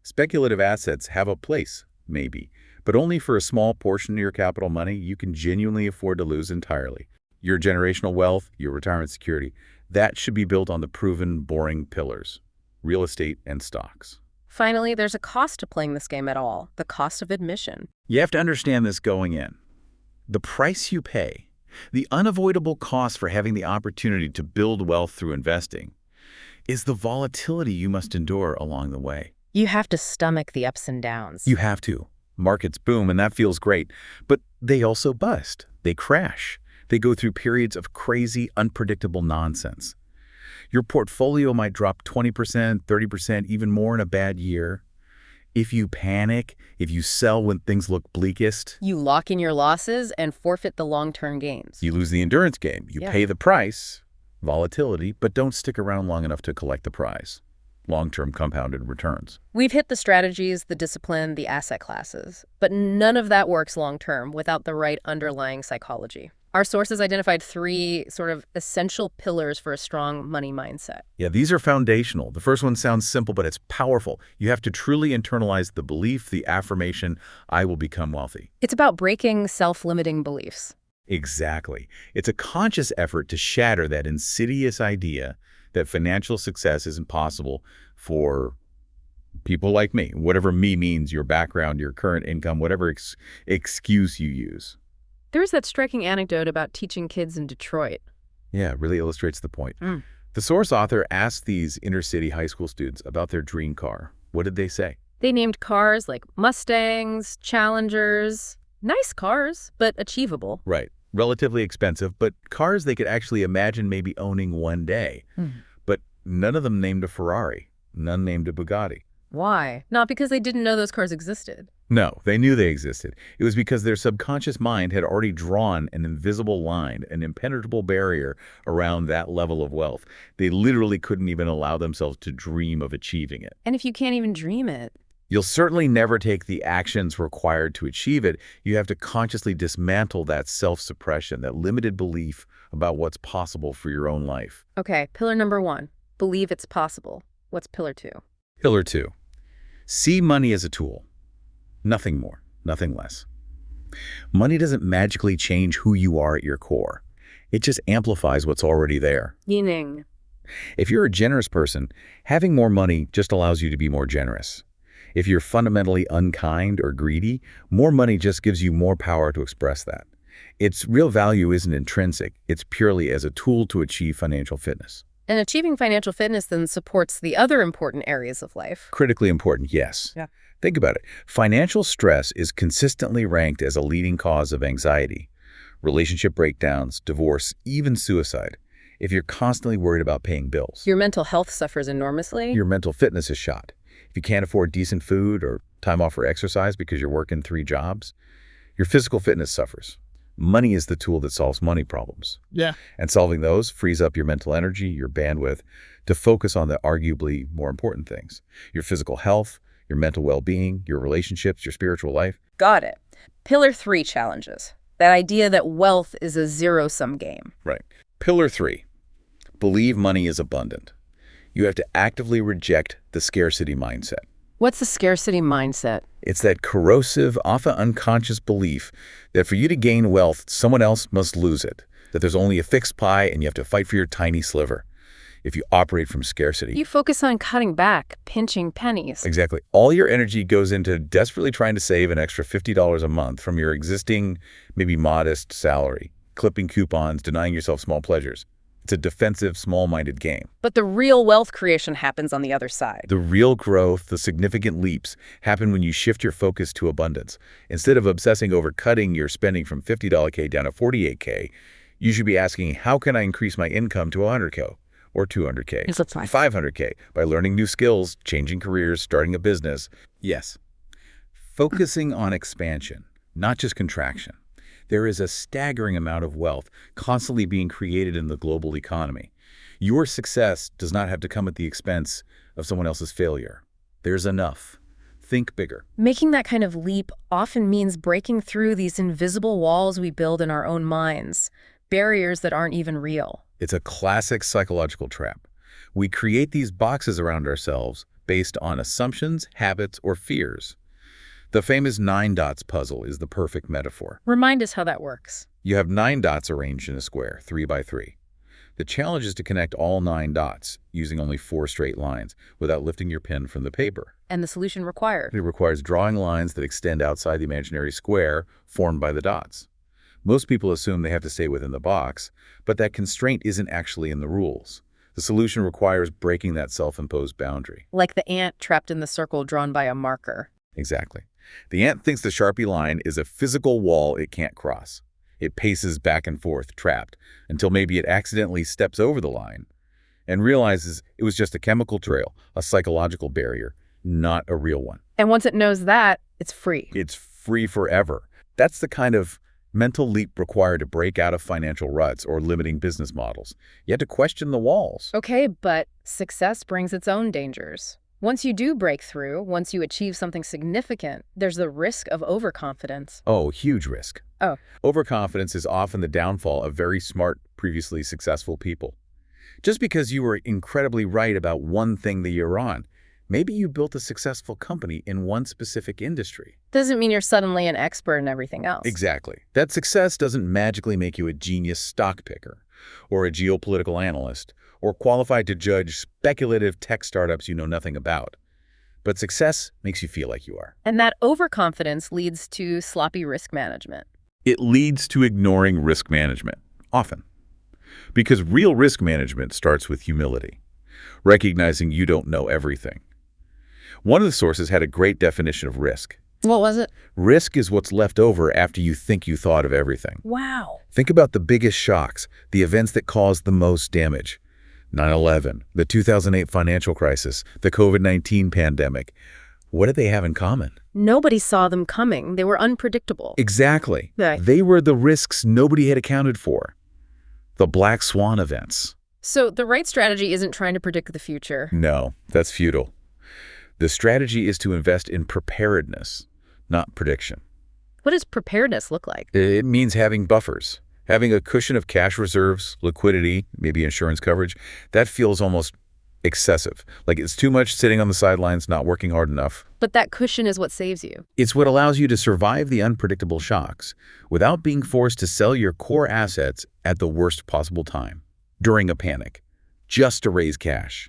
[SPEAKER 2] Speculative assets have a place, maybe, but only for a small portion of your capital money you can genuinely afford to lose entirely. Your generational wealth, your retirement security, that should be built on the proven, boring pillars, real estate and stocks.
[SPEAKER 1] Finally, there's a cost to playing this game at all, the cost of admission.
[SPEAKER 2] You have to understand this going in. The price you pay, the unavoidable cost for having the opportunity to build wealth through investing, is the volatility you must endure along the way.
[SPEAKER 1] You have to stomach the ups and downs.
[SPEAKER 2] You have to. Markets boom, and that feels great. But they also bust. They crash. They go through periods of crazy, unpredictable nonsense. Your portfolio might drop 20%, 30%, even more in a bad year. If you panic, if you sell when things look bleakest,
[SPEAKER 1] You lock in your losses and forfeit the long-term gains.
[SPEAKER 2] you lose the endurance game. You pay the price, volatility, but don't stick around long enough to collect the prize. Long-term compounded returns.
[SPEAKER 1] We've hit the strategies, the discipline, the asset classes, but none of that works long-term without the right underlying psychology. Our sources identified 3 sort of essential pillars for a strong money mindset.
[SPEAKER 2] Yeah, these are foundational. The first one sounds simple, but it's powerful. You have to truly internalize the belief, the affirmation, I will become wealthy.
[SPEAKER 1] It's about breaking self-limiting beliefs.
[SPEAKER 2] Exactly. It's a conscious effort to shatter that insidious idea that financial success isn't possible for people like me. Whatever me means, your background, your current income, whatever excuse you use.
[SPEAKER 1] There's that striking anecdote about teaching kids in Detroit.
[SPEAKER 2] Yeah, it really illustrates the point. The source author asked these inner-city high school students about their dream car. What did they say?
[SPEAKER 1] They named cars like Mustangs, Challengers. Nice cars, but achievable.
[SPEAKER 2] Right. Relatively expensive, but cars they could actually imagine maybe owning one day. But none of them named a Ferrari. None named a Bugatti.
[SPEAKER 1] Why? Not because they didn't know those cars existed.
[SPEAKER 2] No, they knew they existed. It was because their subconscious mind had already drawn an invisible line, an impenetrable barrier around that level of wealth. They literally couldn't even allow themselves to dream of achieving it.
[SPEAKER 1] And if you can't even dream it,
[SPEAKER 2] You'll certainly never take the actions required to achieve it. You have to consciously dismantle that self-suppression, that limited belief about what's possible for your own life.
[SPEAKER 1] okay, pillar number 1, believe it's possible. What's pillar 2?
[SPEAKER 2] Pillar 2, see money as a tool. Nothing more, nothing less. Money doesn't magically change who you are at your core. It just amplifies what's already there.
[SPEAKER 1] Meaning,
[SPEAKER 2] If you're a generous person, having more money just allows you to be more generous. If you're fundamentally unkind or greedy, more money just gives you more power to express that. Its real value isn't intrinsic, it's purely as a tool to achieve financial fitness.
[SPEAKER 1] and achieving financial fitness then supports the other important areas of life.
[SPEAKER 2] Critically important, yes.
[SPEAKER 1] Yeah.
[SPEAKER 2] Think about it. Financial stress is consistently ranked as a leading cause of anxiety, relationship breakdowns, divorce, even suicide. If you're constantly worried about paying bills,
[SPEAKER 1] Your mental health suffers enormously.
[SPEAKER 2] your mental fitness is shot. If you can't afford decent food or time off for exercise because you're working 3 jobs, your physical fitness suffers. Money is the tool that solves money problems.
[SPEAKER 3] Yeah.
[SPEAKER 2] And solving those frees up your mental energy, your bandwidth, to focus on the arguably more important things. Your physical health, your mental well-being, your relationships, your spiritual life.
[SPEAKER 1] Got it. Pillar 3, challenges. That idea that wealth is a zero-sum game.
[SPEAKER 2] Right. Pillar 3, believe money is abundant. You have to actively reject the scarcity mindset.
[SPEAKER 1] What's the scarcity mindset?
[SPEAKER 2] It's that corrosive, often unconscious belief that for you to gain wealth, someone else must lose it, that there's only a fixed pie and you have to fight for your tiny sliver. If you operate from scarcity.
[SPEAKER 1] You focus on cutting back, pinching pennies.
[SPEAKER 2] Exactly. All your energy goes into desperately trying to save an extra $50 a month from your existing, maybe modest salary, clipping coupons, denying yourself small pleasures. It's a defensive, small-minded game.
[SPEAKER 1] But the real wealth creation happens on the other side.
[SPEAKER 2] The real growth, the significant leaps, happen when you shift your focus to abundance. Instead of obsessing over cutting your spending from $50K down to $48K, you should be asking, how can I increase my income to $100K or $200K,
[SPEAKER 3] Yes, that's fine.
[SPEAKER 2] $500K by learning new skills, changing careers, starting a business? Yes. Focusing on expansion, not just contraction. There is a staggering amount of wealth constantly being created in the global economy. Your success does not have to come at the expense of someone else's failure. There's enough. Think bigger.
[SPEAKER 1] Making that kind of leap often means breaking through these invisible walls we build in our own minds, barriers that aren't even real.
[SPEAKER 2] It's a classic psychological trap. We create these boxes around ourselves based on assumptions, habits, or fears. The famous 9 dots puzzle is the perfect metaphor.
[SPEAKER 1] Remind us how that works.
[SPEAKER 2] You have 9 dots arranged in a square, 3 by 3. The challenge is to connect all 9 dots using only 4 straight lines without lifting your pen from the paper.
[SPEAKER 1] And the solution required.
[SPEAKER 2] It requires drawing lines that extend outside the imaginary square formed by the dots. Most people assume they have to stay within the box, but that constraint isn't actually in the rules. The solution requires breaking that self-imposed boundary.
[SPEAKER 1] Like the ant trapped in the circle drawn by a marker.
[SPEAKER 2] Exactly. The ant thinks the Sharpie line is a physical wall it can't cross. It paces back and forth, trapped, until maybe it accidentally steps over the line and realizes it was just a chemical trail, a psychological barrier, not a real one.
[SPEAKER 1] And once it knows that, it's free.
[SPEAKER 2] It's free forever. That's the kind of mental leap required to break out of financial ruts or limiting business models. You have to question the walls.
[SPEAKER 1] Okay, but success brings its own dangers. Once you do break through, once you achieve something significant, there's the risk of overconfidence.
[SPEAKER 2] Oh, huge risk.
[SPEAKER 1] Oh.
[SPEAKER 2] Overconfidence is often the downfall of very smart, previously successful people. Just because you were incredibly right about one thing that you're on, maybe you built a successful company in one specific industry.
[SPEAKER 1] Doesn't mean you're suddenly an expert in everything else.
[SPEAKER 2] Exactly. That success doesn't magically make you a genius stock picker or a geopolitical analyst or qualified to judge speculative tech startups you know nothing about. But success makes you feel like you are.
[SPEAKER 1] And that overconfidence leads to sloppy risk management.
[SPEAKER 2] It leads to ignoring risk management, often. Because real risk management starts with humility, recognizing you don't know everything. One of the sources had a great definition of risk.
[SPEAKER 1] What was it?
[SPEAKER 2] Risk is what's left over after you think you thought of everything.
[SPEAKER 1] Wow.
[SPEAKER 2] Think about the biggest shocks, the events that cause the most damage. 9/11, the 2008 financial crisis, the COVID-19 pandemic. What did they have in common?
[SPEAKER 1] Nobody saw them coming. They were unpredictable.
[SPEAKER 2] Exactly.
[SPEAKER 1] Right.
[SPEAKER 2] They were the risks nobody had accounted for. The black swan events.
[SPEAKER 1] So the right strategy isn't trying to predict the future.
[SPEAKER 2] No, that's futile. The strategy is to invest in preparedness, not prediction.
[SPEAKER 1] What does preparedness look like?
[SPEAKER 2] It means having buffers, having a cushion of cash reserves, liquidity, maybe insurance coverage. That feels almost excessive. Like it's too much sitting on the sidelines, not working hard enough.
[SPEAKER 1] But that cushion is what saves you.
[SPEAKER 2] It's what allows you to survive the unpredictable shocks without being forced to sell your core assets at the worst possible time, during a panic, just to raise cash.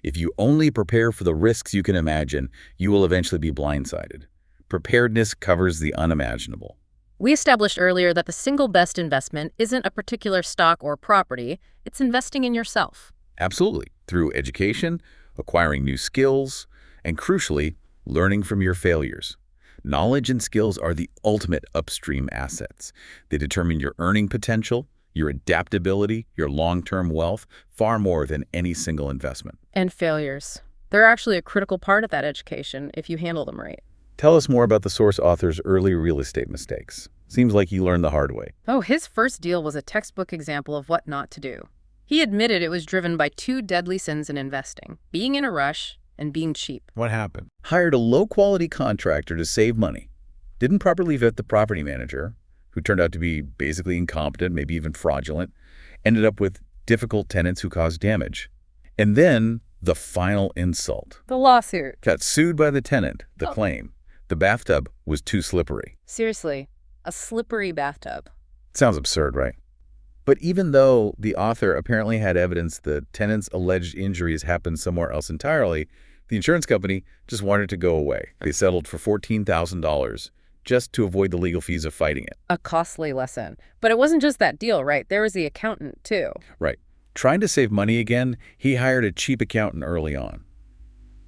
[SPEAKER 2] If you only prepare for the risks you can imagine, you will eventually be blindsided. Preparedness covers the unimaginable.
[SPEAKER 1] We established earlier that the single best investment isn't a particular stock or property, it's investing in yourself.
[SPEAKER 2] Absolutely. Through education, acquiring new skills, and crucially, learning from your failures. Knowledge and skills are the ultimate upstream assets. They determine your earning potential, your adaptability, your long-term wealth, far more than any single investment.
[SPEAKER 1] And failures. They're actually a critical part of that education if you handle them right.
[SPEAKER 2] Tell us more about the source author's early real estate mistakes. Seems like he learned the hard way.
[SPEAKER 1] Oh, his first deal was a textbook example of what not to do. He admitted it was driven by two deadly sins in investing, being in a rush and being cheap.
[SPEAKER 2] What happened? Hired a low-quality contractor to save money. Didn't properly vet the property manager, who turned out to be basically incompetent, maybe even fraudulent. Ended up with difficult tenants who caused damage. And then the final insult.
[SPEAKER 1] The lawsuit.
[SPEAKER 2] Got sued by the tenant, the claim. The bathtub was too slippery.
[SPEAKER 1] Seriously, a slippery bathtub.
[SPEAKER 2] Sounds absurd, right? But even though the author apparently had evidence the tenant's alleged injuries happened somewhere else entirely, the insurance company just wanted it to go away. They settled for $14,000 just to avoid the legal fees of fighting it.
[SPEAKER 1] A costly lesson. But it wasn't just that deal, right? There was the accountant, too.
[SPEAKER 2] Right. Trying to save money again, he hired a cheap accountant early on.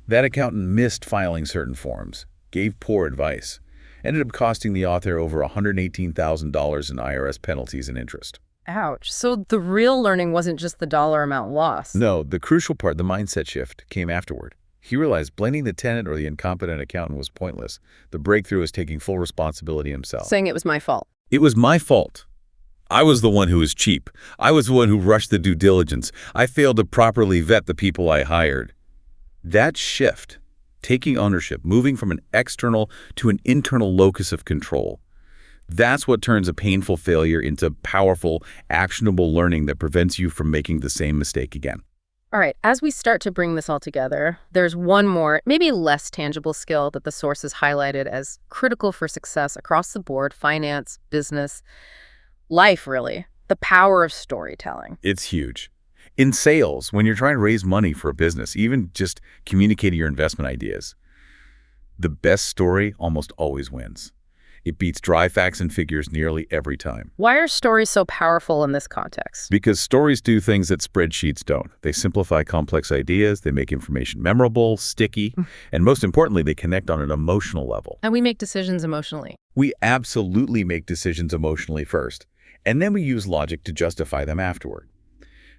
[SPEAKER 2] That accountant missed filing certain forms, gave poor advice, ended up costing the author over $118,000 in IRS penalties and interest.
[SPEAKER 1] Ouch. So the real learning wasn't just the dollar amount lost.
[SPEAKER 2] No, the crucial part, the mindset shift, came afterward. He realized blaming the tenant or the incompetent accountant was pointless. The breakthrough was taking full responsibility himself.
[SPEAKER 1] Saying it was my fault.
[SPEAKER 2] It was my fault. I was the one who was cheap. I was the one who rushed the due diligence. I failed to properly vet the people I hired. That shift, taking ownership, moving from an external to an internal locus of control, that's what turns a painful failure into powerful, actionable learning that prevents you from making the same mistake again.
[SPEAKER 1] All right, as we start to bring this all together, there's one more, maybe less tangible skill that the sources highlighted as critical for success across the board: finance, business, life, really. The power of storytelling.
[SPEAKER 2] It's huge. In sales, when you're trying to raise money for a business, even just communicating your investment ideas, the best story almost always wins. It beats dry facts and figures nearly every time.
[SPEAKER 1] Why are stories so powerful in this context?
[SPEAKER 2] Because stories do things that spreadsheets don't. They simplify complex ideas, they make information memorable, sticky, and most importantly, they connect on an emotional level.
[SPEAKER 1] And we make decisions emotionally.
[SPEAKER 2] We absolutely make decisions emotionally first, and then we use logic to justify them afterward.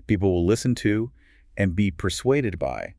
[SPEAKER 2] People will listen to and be persuaded by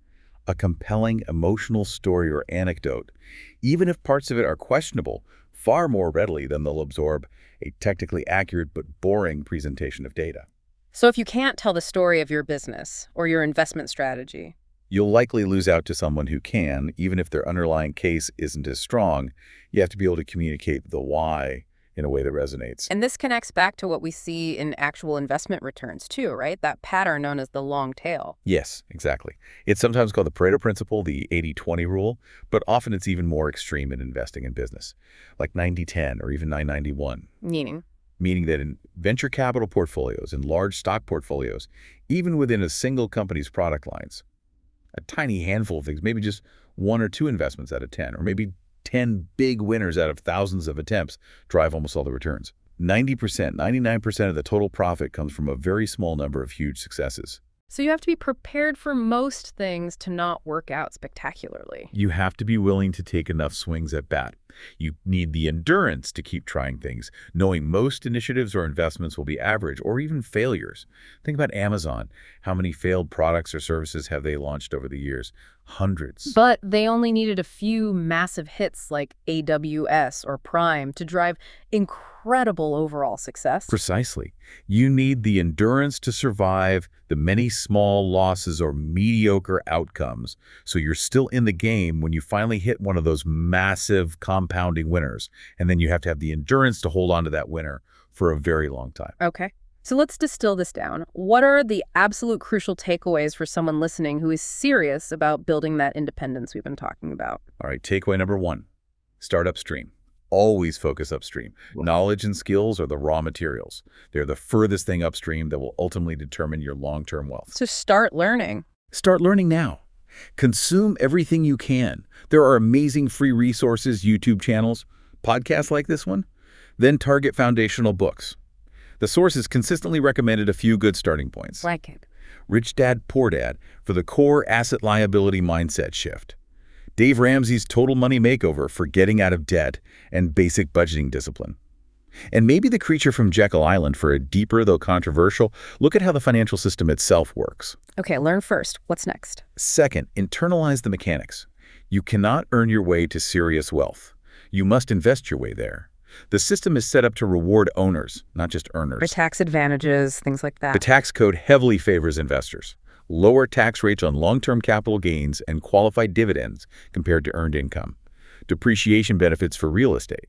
[SPEAKER 2] a compelling emotional story or anecdote, even if parts of it are questionable, far more readily than they'll absorb a technically accurate but boring presentation of data.
[SPEAKER 1] So if you can't tell the story of your business or your investment strategy,
[SPEAKER 2] You'll likely lose out to someone who can, even if their underlying case isn't as strong. You have to be able to communicate the why in a way that resonates.
[SPEAKER 1] and this connects back to what we see in actual investment returns too, right? That pattern known as the long tail.
[SPEAKER 2] Yes, exactly. It's sometimes called the Pareto principle, the 80-20 rule, but often it's even more extreme in investing in business, like 90-10 or even 9-91. Meaning that in venture capital portfolios and large stock portfolios, even within a single company's product lines, a tiny handful of things, maybe just one or two investments out of 10, or maybe 10 big winners out of thousands of attempts drive almost all the returns. 90%, 99% of the total profit comes from a very small number of huge successes.
[SPEAKER 1] So you have to be prepared for most things to not work out spectacularly.
[SPEAKER 2] You have to be willing to take enough swings at bat. You need the endurance to keep trying things, knowing most initiatives or investments will be average or even failures. Think about Amazon. How many failed products or services have they launched over the years? Hundreds.
[SPEAKER 1] But they only needed a few massive hits like AWS or Prime to drive incredible overall success.
[SPEAKER 2] Precisely. You need the endurance to survive the many small losses or mediocre outcomes, so you're still in the game when you finally hit one of those massive compounding winners. And then you have to have the endurance to hold on to that winner for a very long time.
[SPEAKER 1] Okay. So let's distill this down. What are the absolute crucial takeaways for someone listening who is serious about building that independence we've been talking about?
[SPEAKER 2] All right, takeaway number 1, start upstream. Always focus upstream. Knowledge and skills are the raw materials. They're the furthest thing upstream that will ultimately determine your long-term wealth.
[SPEAKER 1] So start learning.
[SPEAKER 2] Start learning now. Consume everything you can. There are amazing free resources, YouTube channels, podcasts like this one. Then target foundational books. The sources consistently recommended a few good starting points.
[SPEAKER 1] Like it.
[SPEAKER 2] Rich Dad, Poor Dad for the core asset liability mindset shift. Dave Ramsey's Total Money Makeover for getting out of debt and basic budgeting discipline. And maybe The Creature from Jekyll Island for a deeper, though controversial, look at how the financial system itself works.
[SPEAKER 1] Okay, learn first. What's next?
[SPEAKER 2] Second, internalize the mechanics. You cannot earn your way to serious wealth. You must invest your way there. The system is set up to reward owners, not just earners.
[SPEAKER 1] For tax advantages, things like that.
[SPEAKER 2] The tax code heavily favors investors. Lower tax rates on long-term capital gains and qualified dividends compared to earned income. Depreciation benefits for real estate.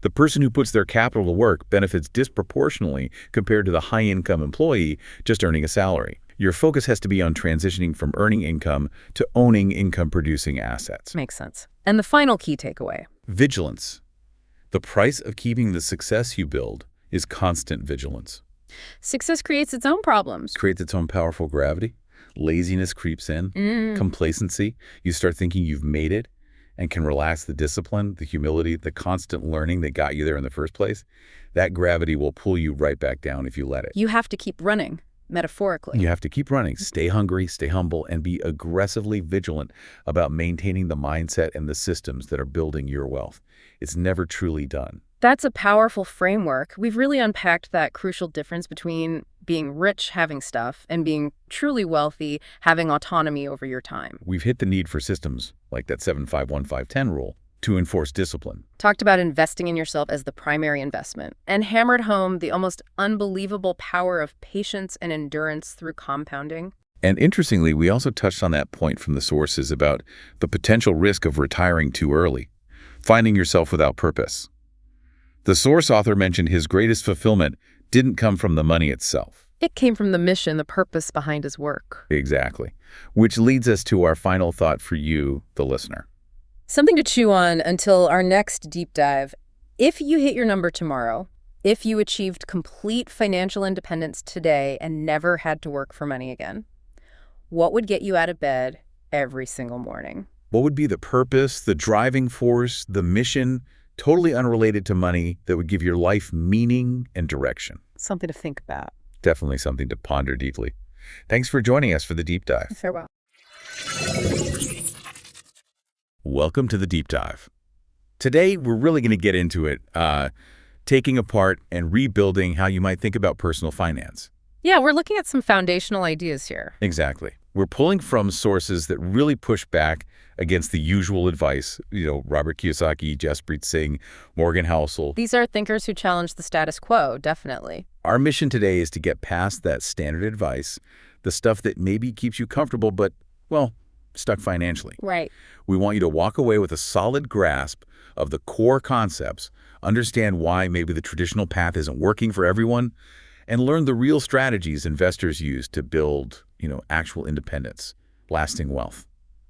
[SPEAKER 2] The person who puts their capital to work benefits disproportionately compared to the high-income employee just earning a salary. Your focus has to be on transitioning from earning income to owning income-producing assets.
[SPEAKER 1] Makes sense. And the final key takeaway.
[SPEAKER 2] Vigilance. The price of keeping the success you build is constant vigilance.
[SPEAKER 1] Success creates its own problems.
[SPEAKER 2] Creates its own powerful gravity. Laziness creeps in. Complacency. You start thinking you've made it and can relax. The discipline, the humility, the constant learning that got you there in the first place. That gravity will pull you right back down if you let it.
[SPEAKER 1] You have to keep running, metaphorically.
[SPEAKER 2] You have to keep running, stay hungry, stay humble, and be aggressively vigilant about maintaining the mindset and the systems that are building your wealth. It's never truly done.
[SPEAKER 1] That's a powerful framework. We've really unpacked that crucial difference between being rich, having stuff, and being truly wealthy, having autonomy over your time.
[SPEAKER 2] We've hit the need for systems, like that 7-5-1-5-10 rule, to enforce discipline.
[SPEAKER 1] Talked about investing in yourself as the primary investment, and hammered home the almost unbelievable power of patience and endurance through compounding.
[SPEAKER 2] And interestingly, we also touched on that point from the sources about the potential risk of retiring too early, finding yourself without purpose. The source author mentioned his greatest fulfillment didn't come from the money itself.
[SPEAKER 1] It came from the mission, the purpose behind his work.
[SPEAKER 2] Exactly. Which leads us to our final thought for you, the listener.
[SPEAKER 1] Something to chew on until our next deep dive. If you hit your number tomorrow, if you achieved complete financial independence today and never had to work for money again, what would get you out of bed every single morning?
[SPEAKER 2] What would be the purpose, the driving force, the mission, totally unrelated to money that would give your life meaning and direction?
[SPEAKER 1] Something to think about.
[SPEAKER 2] Definitely something to ponder deeply. Thanks for joining us for the Deep Dive.
[SPEAKER 1] Farewell.
[SPEAKER 2] Welcome to the Deep Dive. Today, we're really going to get into it, taking apart and rebuilding how you might think about personal finance.
[SPEAKER 1] Yeah, we're looking at some foundational ideas here.
[SPEAKER 2] Exactly. We're pulling from sources that really push back against the usual advice, Robert Kiyosaki, Jaspreet Singh, Morgan Housel.
[SPEAKER 1] These are thinkers who challenge the status quo, definitely.
[SPEAKER 2] Our mission today is to get past that standard advice, the stuff that maybe keeps you comfortable but, well, stuck financially.
[SPEAKER 1] Right.
[SPEAKER 2] We want you to walk away with a solid grasp of the core concepts, understand why maybe the traditional path isn't working for everyone, and learn the real strategies investors use to build, actual independence, lasting wealth.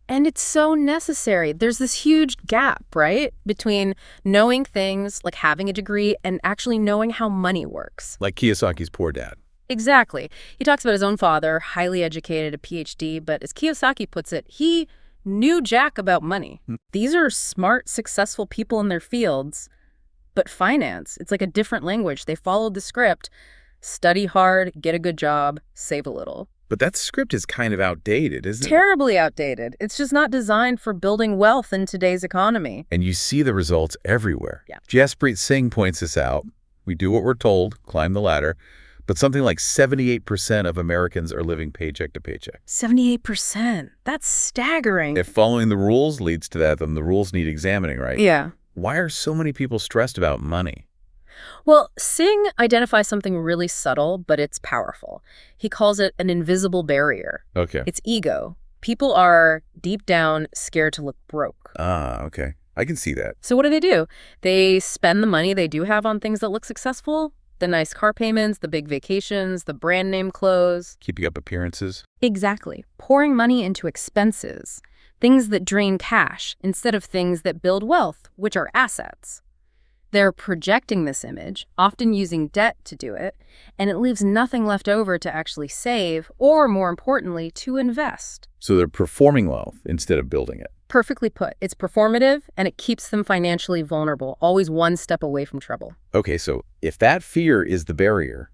[SPEAKER 1] And it's so necessary. There's this huge gap, right, between knowing things like having a degree and actually knowing how money works.
[SPEAKER 2] Like Kiyosaki's Poor Dad.
[SPEAKER 1] Exactly. He talks about his own father, highly educated, a PhD, but as Kiyosaki puts it, he knew jack about money. These are smart, successful people in their fields, but finance, it's like a different language. They followed the script: study hard, get a good job, save a little.
[SPEAKER 2] But that script is kind of outdated, isn't it?
[SPEAKER 1] Terribly outdated. It's just not designed for building wealth in today's economy.
[SPEAKER 2] And you see the results everywhere.
[SPEAKER 1] Yeah.
[SPEAKER 2] Jaspreet Singh points this out. We do what we're told, climb the ladder, but something like 78% of Americans are living paycheck to paycheck.
[SPEAKER 1] 78%. That's staggering.
[SPEAKER 2] If following the rules leads to that, then the rules need examining, right?
[SPEAKER 1] Yeah.
[SPEAKER 2] Why are so many people stressed about money?
[SPEAKER 1] Well, Singh identifies something really subtle, but it's powerful. He calls it an invisible barrier.
[SPEAKER 2] Okay.
[SPEAKER 1] It's ego. People are, deep down, scared to look broke.
[SPEAKER 2] Okay. I can see that.
[SPEAKER 1] So what do? They spend the money they do have on things that look successful. The nice car payments, the big vacations, the brand name clothes.
[SPEAKER 2] Keeping up appearances.
[SPEAKER 1] Exactly. Pouring money into expenses. Things that drain cash instead of things that build wealth, which are assets. They're projecting this image, often using debt to do it, and it leaves nothing left over to actually save or, more importantly, to invest.
[SPEAKER 2] So they're performing wealth instead of building it.
[SPEAKER 1] Perfectly put. It's performative, and it keeps them financially vulnerable, always one step away from trouble.
[SPEAKER 2] Okay, so if that fear is the barrier,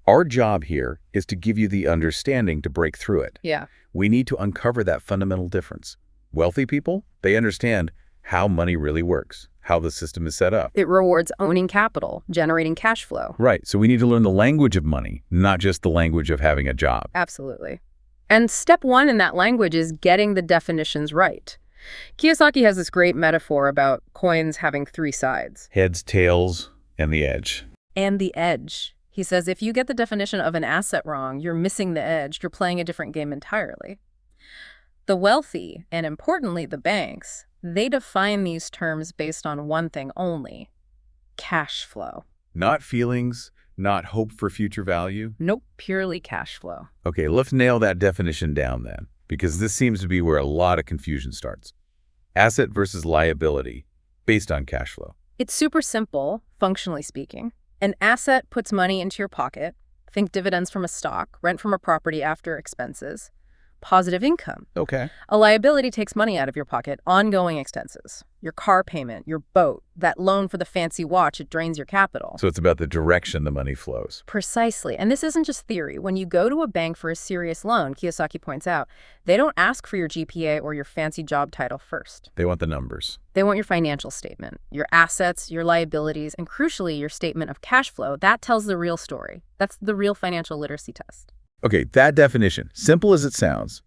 [SPEAKER 2] our job here is to give you the understanding to break through it.
[SPEAKER 1] Yeah.
[SPEAKER 2] We need to uncover that fundamental difference. Wealthy people, they understand how money really works, how the system is set up.
[SPEAKER 1] It rewards owning capital, generating cash flow.
[SPEAKER 2] Right, so we need to learn the language of money, not just the language of having a job.
[SPEAKER 1] Absolutely. And step one in that language is getting the definitions right. Kiyosaki has this great metaphor about coins having three sides.
[SPEAKER 2] Heads, tails, and the edge.
[SPEAKER 1] And the edge. He says if you get the definition of an asset wrong, you're missing the edge. You're playing a different game entirely. The wealthy, and importantly the banks, they define these terms based on one thing only: cash flow.
[SPEAKER 2] Not feelings, not hope for future value.
[SPEAKER 1] Nope, purely cash flow.
[SPEAKER 2] Okay, let's nail that definition down then, because this seems to be where a lot of confusion starts. Asset versus liability, based on cash flow.
[SPEAKER 1] It's super simple, functionally speaking. An asset puts money into your pocket. Think dividends from a stock, rent from a property after expenses. Positive income.
[SPEAKER 2] Okay.
[SPEAKER 1] A liability takes money out of your pocket, ongoing expenses. Your car payment, your boat, that loan for the fancy watch, it drains your capital.
[SPEAKER 2] So it's about the direction the money flows.
[SPEAKER 1] Precisely. And this isn't just theory. When you go to a bank for a serious loan, Kiyosaki points out, they don't ask for your GPA or your fancy job title first.
[SPEAKER 2] They want the numbers.
[SPEAKER 1] They want your financial statement, your assets, your liabilities, and crucially, your statement of cash flow. That tells the real story. That's the real financial literacy test.
[SPEAKER 2] Okay, that definition, simple as it sounds,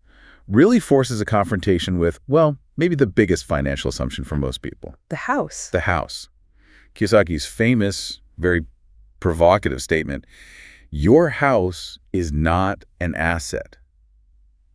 [SPEAKER 2] really forces a confrontation with, well, maybe the biggest financial assumption for most people.
[SPEAKER 1] The house.
[SPEAKER 2] The house. Kiyosaki's famous, very provocative statement, your house is not an asset.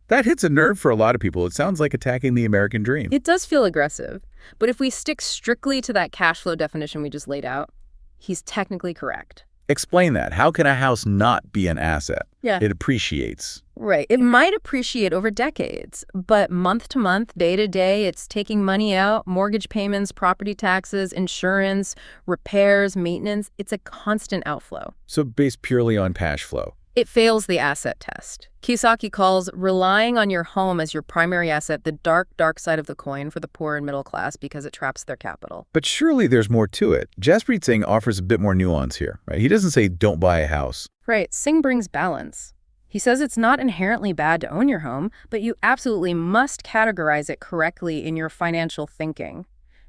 [SPEAKER 2] That hits a nerve for a lot of people. It sounds like attacking the American dream.
[SPEAKER 1] It does feel aggressive, but if we stick strictly to that cash flow definition we just laid out, he's technically correct.
[SPEAKER 2] Explain that. How can a house not be an asset?
[SPEAKER 1] Yeah.
[SPEAKER 2] It appreciates.
[SPEAKER 1] Right. It might appreciate over decades, but month to month, day to day, it's taking money out, mortgage payments, property taxes, insurance, repairs, maintenance. It's a constant outflow.
[SPEAKER 2] So based purely on cash flow.
[SPEAKER 1] It fails the asset test. Kiyosaki calls relying on your home as your primary asset the dark, dark side of the coin for the poor and middle class because it traps their capital.
[SPEAKER 2] But surely there's more to it. Jaspreet Singh offers a bit more nuance here, right? He doesn't say don't buy a house.
[SPEAKER 1] Right. Singh brings balance. He says it's not inherently bad to own your home, but you absolutely must categorize it correctly in your financial thinking.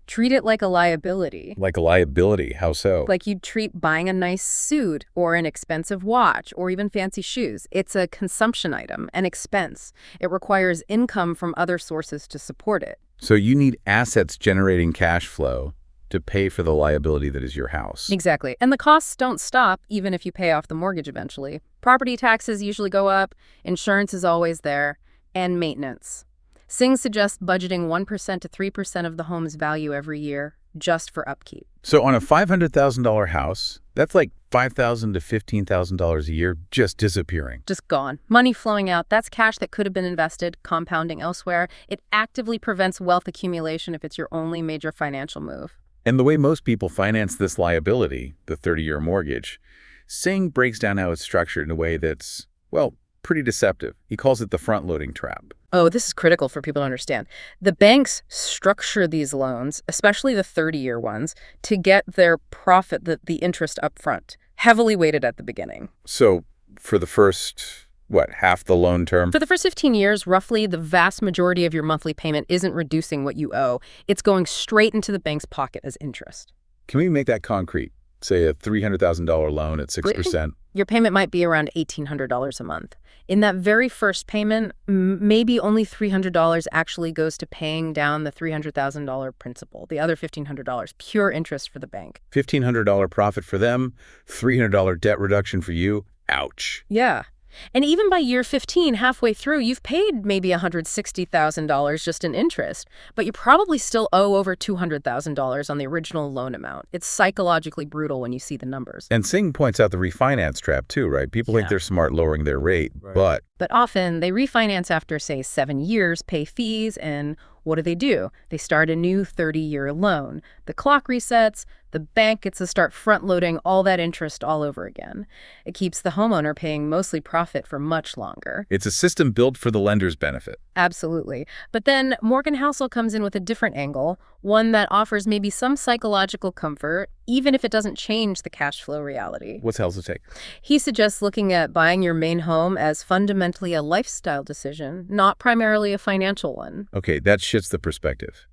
[SPEAKER 1] Treat it like a liability.
[SPEAKER 2] Like a liability? How so?
[SPEAKER 1] Like you'd treat buying a nice suit or an expensive watch or even fancy shoes. It's a consumption item, an expense. It requires income from other sources to support it.
[SPEAKER 2] So you need assets generating cash flow to pay for the liability that is your house.
[SPEAKER 1] Exactly. And the costs don't stop even if you pay off the mortgage eventually. Property taxes usually go up, insurance is always there, and maintenance. Singh suggests budgeting 1% to 3% of the home's value every year just for upkeep.
[SPEAKER 2] So on a $500,000 house, that's like $5,000 to $15,000 a year just disappearing.
[SPEAKER 1] Just gone. Money flowing out. That's cash that could have been invested, compounding elsewhere. It actively prevents wealth accumulation if it's your only major financial move.
[SPEAKER 2] And the way most people finance this liability, the 30-year mortgage, Singh breaks down how it's structured in a way that's, well, pretty deceptive. He calls it the front-loading trap.
[SPEAKER 1] Oh, this is critical for people to understand. The banks structure these loans, especially the 30-year ones, to get their profit, the interest up front, heavily weighted at the beginning.
[SPEAKER 2] So for the first What, half the loan term?
[SPEAKER 1] For the first 15 years, roughly, the vast majority of your monthly payment isn't reducing what you owe. It's going straight into the bank's pocket as interest.
[SPEAKER 2] Can we make that concrete? Say a $300,000 loan at 6%.
[SPEAKER 1] Your payment might be around $1,800 a month. In that very first payment, maybe only $300 actually goes to paying down the $300,000 principal, the other $1,500, pure interest for the bank.
[SPEAKER 2] $1,500 profit for them, $300 debt reduction for you. Ouch.
[SPEAKER 1] Yeah. And even by year 15, halfway through, you've paid maybe $160,000 just in interest, but you probably still owe over $200,000 on the original loan amount. It's psychologically brutal when you see the numbers.
[SPEAKER 2] And Singh points out the refinance trap too, right? People think they're smart lowering their rate, but
[SPEAKER 1] often they refinance after, say, 7 years, pay fees, and what do? They start a new 30-year loan. The clock resets. The bank gets to start front-loading all that interest all over again. It keeps the homeowner paying mostly profit for much longer.
[SPEAKER 2] it's a system built for the lender's benefit.
[SPEAKER 1] Absolutely. But then Morgan Housel comes in with a different angle, one that offers maybe some psychological comfort, even if it doesn't change the cash flow reality.
[SPEAKER 2] What's Hell's take?
[SPEAKER 1] He suggests looking at buying your main home as fundamentally a lifestyle decision, not primarily a financial one.
[SPEAKER 2] Okay, that shifts the perspective.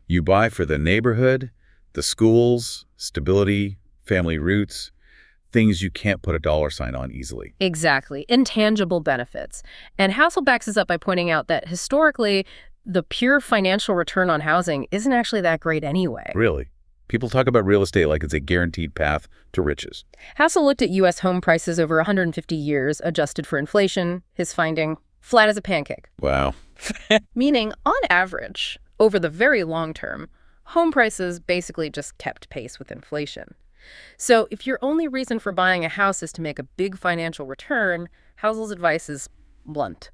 [SPEAKER 2] You buy for the neighborhood, the schools, stability, family roots, things you can't put a dollar sign on easily.
[SPEAKER 1] Exactly. Intangible benefits. And Housel backs this up by pointing out that historically, the pure financial return on housing isn't actually that great anyway.
[SPEAKER 2] Really? People talk about real estate like it's a guaranteed path to riches.
[SPEAKER 1] Housel looked at U.S. home prices over 150 years, adjusted for inflation. His finding, flat as a pancake.
[SPEAKER 2] Wow.
[SPEAKER 1] Meaning, on average, over the very long term, home prices basically just kept pace with inflation. So if your only reason for buying a house is to make a big financial return, Housel's advice is blunt.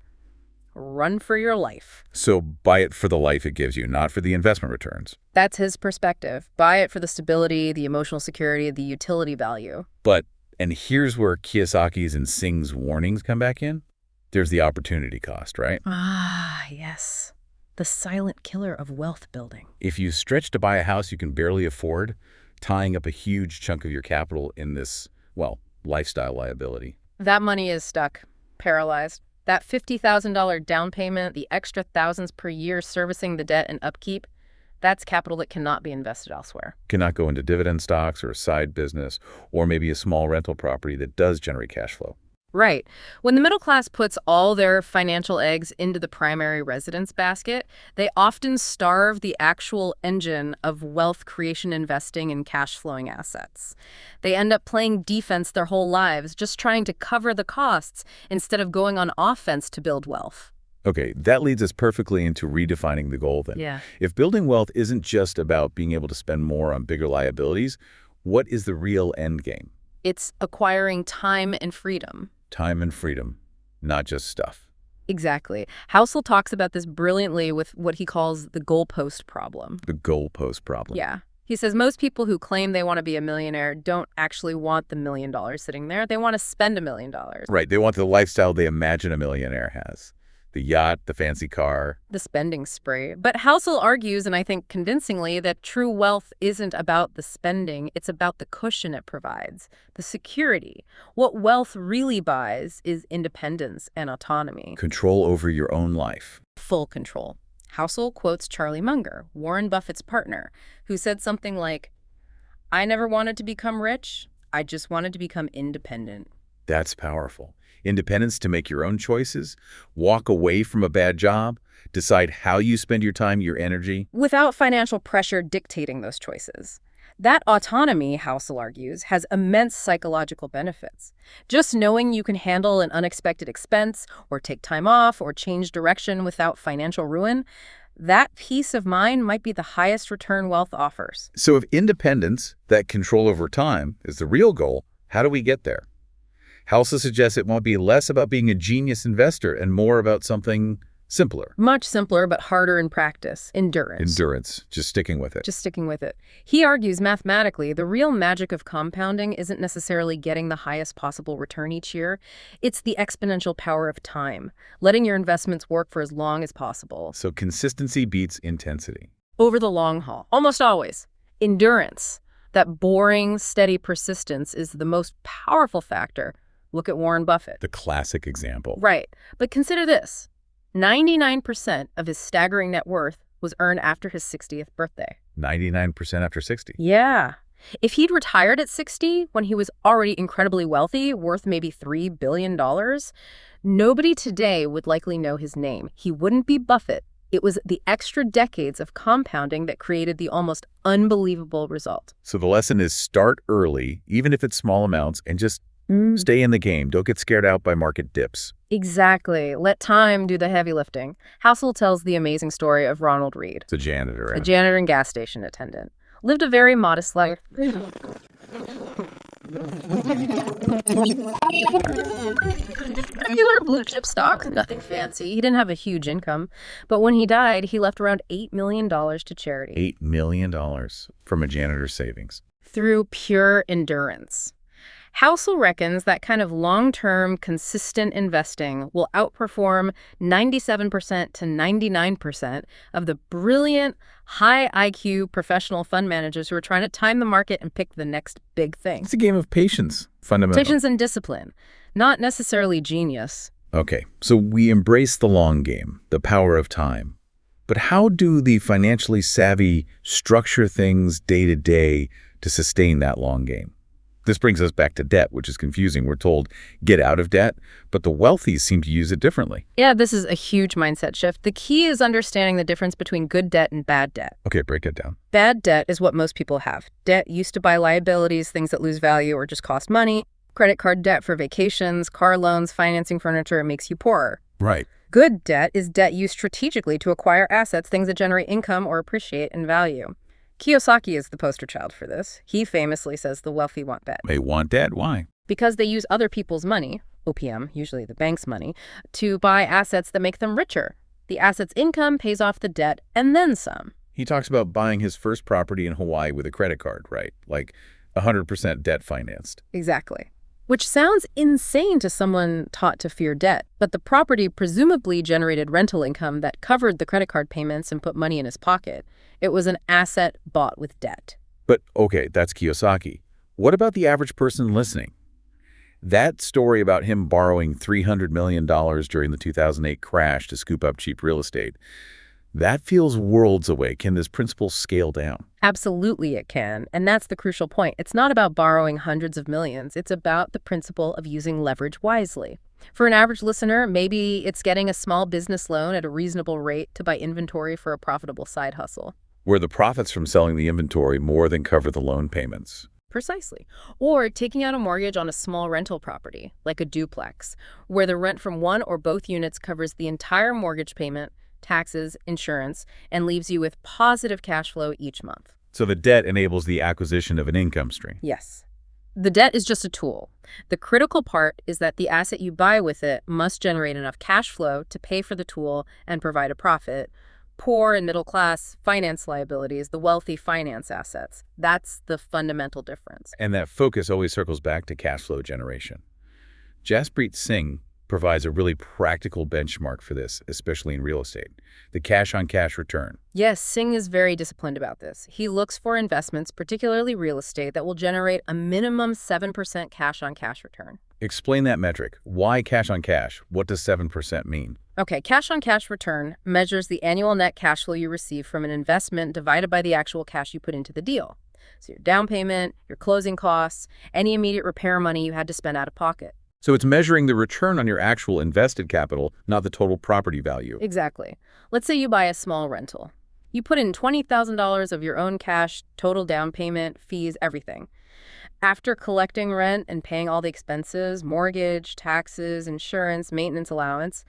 [SPEAKER 1] Run for your life.
[SPEAKER 2] So buy it for the life it gives you, not for the investment returns.
[SPEAKER 1] That's his perspective. Buy it for the stability, the emotional security, the utility value.
[SPEAKER 2] But, and here's where Kiyosaki's and Singh's warnings come back in. There's the opportunity cost, right?
[SPEAKER 1] Ah, yes. The silent killer of wealth building.
[SPEAKER 2] If you stretch to buy a house you can barely afford, tying up a huge chunk of your capital in this, well, lifestyle liability.
[SPEAKER 1] That money is stuck, paralyzed. That $50,000 down payment, the extra thousands per year servicing the debt and upkeep, that's capital that cannot be invested elsewhere.
[SPEAKER 2] Cannot go into dividend stocks or a side business or maybe a small rental property that does generate cash flow.
[SPEAKER 1] Right. When the middle class puts all their financial eggs into the primary residence basket, they often starve the actual engine of wealth creation investing in cash flowing assets. They end up playing defense their whole lives, just trying to cover the costs instead of going on offense to build wealth.
[SPEAKER 2] Okay, that leads us perfectly into redefining the goal then.
[SPEAKER 1] Yeah.
[SPEAKER 2] If building wealth isn't just about being able to spend more on bigger liabilities, what is the real end game?
[SPEAKER 1] It's acquiring time and freedom.
[SPEAKER 2] Time and freedom, not just stuff.
[SPEAKER 1] Exactly. Housel talks about this brilliantly with what he calls the goalpost problem.
[SPEAKER 2] The goalpost problem.
[SPEAKER 1] Yeah. He says most people who claim they want to be a millionaire don't actually want the $1 million sitting there. They want to spend $1 million.
[SPEAKER 2] Right. They want the lifestyle they imagine a millionaire has. The yacht, the fancy car.
[SPEAKER 1] The spending spree. But Housel argues, and I think convincingly, that true wealth isn't about the spending. It's about the cushion it provides, the security. What wealth really buys is independence and autonomy.
[SPEAKER 2] Control over your own life.
[SPEAKER 1] Full control. Housel quotes Charlie Munger, Warren Buffett's partner, who said something like, "I never wanted to become rich. I just wanted to become independent."
[SPEAKER 2] That's powerful. Independence to make your own choices, walk away from a bad job, decide how you spend your time, your energy.
[SPEAKER 1] Without financial pressure dictating those choices. That autonomy, Housel argues, has immense psychological benefits. Just knowing you can handle an unexpected expense, or take time off, or change direction without financial ruin, that peace of mind might be the highest return wealth offers.
[SPEAKER 2] So if independence, that control over time, is the real goal, how do we get there? Housel suggests it won't be less about being a genius investor and more about something simpler.
[SPEAKER 1] Much simpler, but harder in practice. Endurance.
[SPEAKER 2] Endurance. Just sticking with it.
[SPEAKER 1] Just sticking with it. He argues mathematically, the real magic of compounding isn't necessarily getting the highest possible return each year. It's the exponential power of time, letting your investments work for as long as possible.
[SPEAKER 2] So consistency beats intensity.
[SPEAKER 1] Over the long haul. Almost always. Endurance. That boring, steady persistence is the most powerful factor Look at Warren Buffett.
[SPEAKER 2] The classic example.
[SPEAKER 1] Right. But consider this. 99% of his staggering net worth was earned after his 60th birthday.
[SPEAKER 2] 99% after 60.
[SPEAKER 1] Yeah. If he'd retired at 60 when he was already incredibly wealthy, worth maybe $3 billion, nobody today would likely know his name. He wouldn't be Buffett. It was the extra decades of compounding that created the almost unbelievable result.
[SPEAKER 2] So the lesson is start early, even if it's small amounts, and just stay in the game. Don't get scared out by market dips.
[SPEAKER 1] Exactly. Let time do the heavy lifting. Housel tells the amazing story of Ronald Reed,
[SPEAKER 2] It's a janitor.
[SPEAKER 1] a janitor and gas station attendant. Lived a very modest life. Regular blue chip stock, nothing fancy. He didn't have a huge income. But when he died, he left around $8 million to charity.
[SPEAKER 2] $8 million from a janitor's savings.
[SPEAKER 1] Through pure endurance. Housel reckons that kind of long-term, consistent investing will outperform 97% to 99% of the brilliant, high IQ professional fund managers who are trying to time the market and pick the next big thing.
[SPEAKER 2] It's a game of patience, fundamentally.
[SPEAKER 1] Patience and discipline, not necessarily genius.
[SPEAKER 2] Okay, so we embrace the long game, the power of time. But how do the financially savvy structure things day to day to sustain that long game? This brings us back to debt, which is confusing. We're told, get out of debt, but the wealthy seem to use it differently.
[SPEAKER 1] Yeah, this is a huge mindset shift. The key is understanding the difference between good debt and bad debt.
[SPEAKER 2] Okay, break it down.
[SPEAKER 1] Bad debt is what most people have. Debt used to buy liabilities, things that lose value or just cost money. Credit card debt for vacations, car loans, financing furniture, it makes you poorer.
[SPEAKER 2] Right.
[SPEAKER 1] Good debt is debt used strategically to acquire assets, things that generate income or appreciate in value. Kiyosaki is the poster child for this. He famously says the wealthy want debt.
[SPEAKER 2] They want debt. Why?
[SPEAKER 1] Because they use other people's money, OPM, usually the bank's money, to buy assets that make them richer. The asset's income pays off the debt and then some.
[SPEAKER 2] He talks about buying his first property in Hawaii with a credit card, right? Like 100% debt financed.
[SPEAKER 1] Exactly. Which sounds insane to someone taught to fear debt, but the property presumably generated rental income that covered the credit card payments and put money in his pocket. It was an asset bought with debt.
[SPEAKER 2] But, okay, that's Kiyosaki. What about the average person listening? That story about him borrowing $300 million during the 2008 crash to scoop up cheap real estate, that feels worlds away. Can this principle scale down?
[SPEAKER 1] Absolutely it can, and that's the crucial point. It's not about borrowing hundreds of millions. It's about the principle of using leverage wisely. For an average listener, maybe it's getting a small business loan at a reasonable rate to buy inventory for a profitable side hustle.
[SPEAKER 2] Where the profits from selling the inventory more than cover the loan payments.
[SPEAKER 1] Precisely. Or taking out a mortgage on a small rental property, like a duplex, where the rent from one or both units covers the entire mortgage payment, taxes, insurance, and leaves you with positive cash flow each month.
[SPEAKER 2] So the debt enables the acquisition of an income stream.
[SPEAKER 1] Yes. The debt is just a tool. The critical part is that the asset you buy with it must generate enough cash flow to pay for the tool and provide a profit. Poor and middle class finance liabilities, the wealthy finance assets. That's the fundamental difference.
[SPEAKER 2] And that focus always circles back to cash flow generation. Jaspreet Singh provides a really practical benchmark for this, especially in real estate. The cash-on-cash return.
[SPEAKER 1] Yes, Singh is very disciplined about this. He looks for investments, particularly real estate, that will generate a minimum 7% cash-on-cash return.
[SPEAKER 2] Explain that metric. Why cash-on-cash? What does 7% mean?
[SPEAKER 1] Okay, cash-on-cash return measures the annual net cash flow you receive from an investment divided by the actual cash you put into the deal. So your down payment, your closing costs, any immediate repair money you had to spend out of pocket.
[SPEAKER 2] So it's measuring the return on your actual invested capital, not the total property value.
[SPEAKER 1] Exactly. Let's say you buy a small rental. You put in $20,000 of your own cash, total down payment, fees, everything. After collecting rent and paying all the expenses, mortgage, taxes, insurance, maintenance allowance,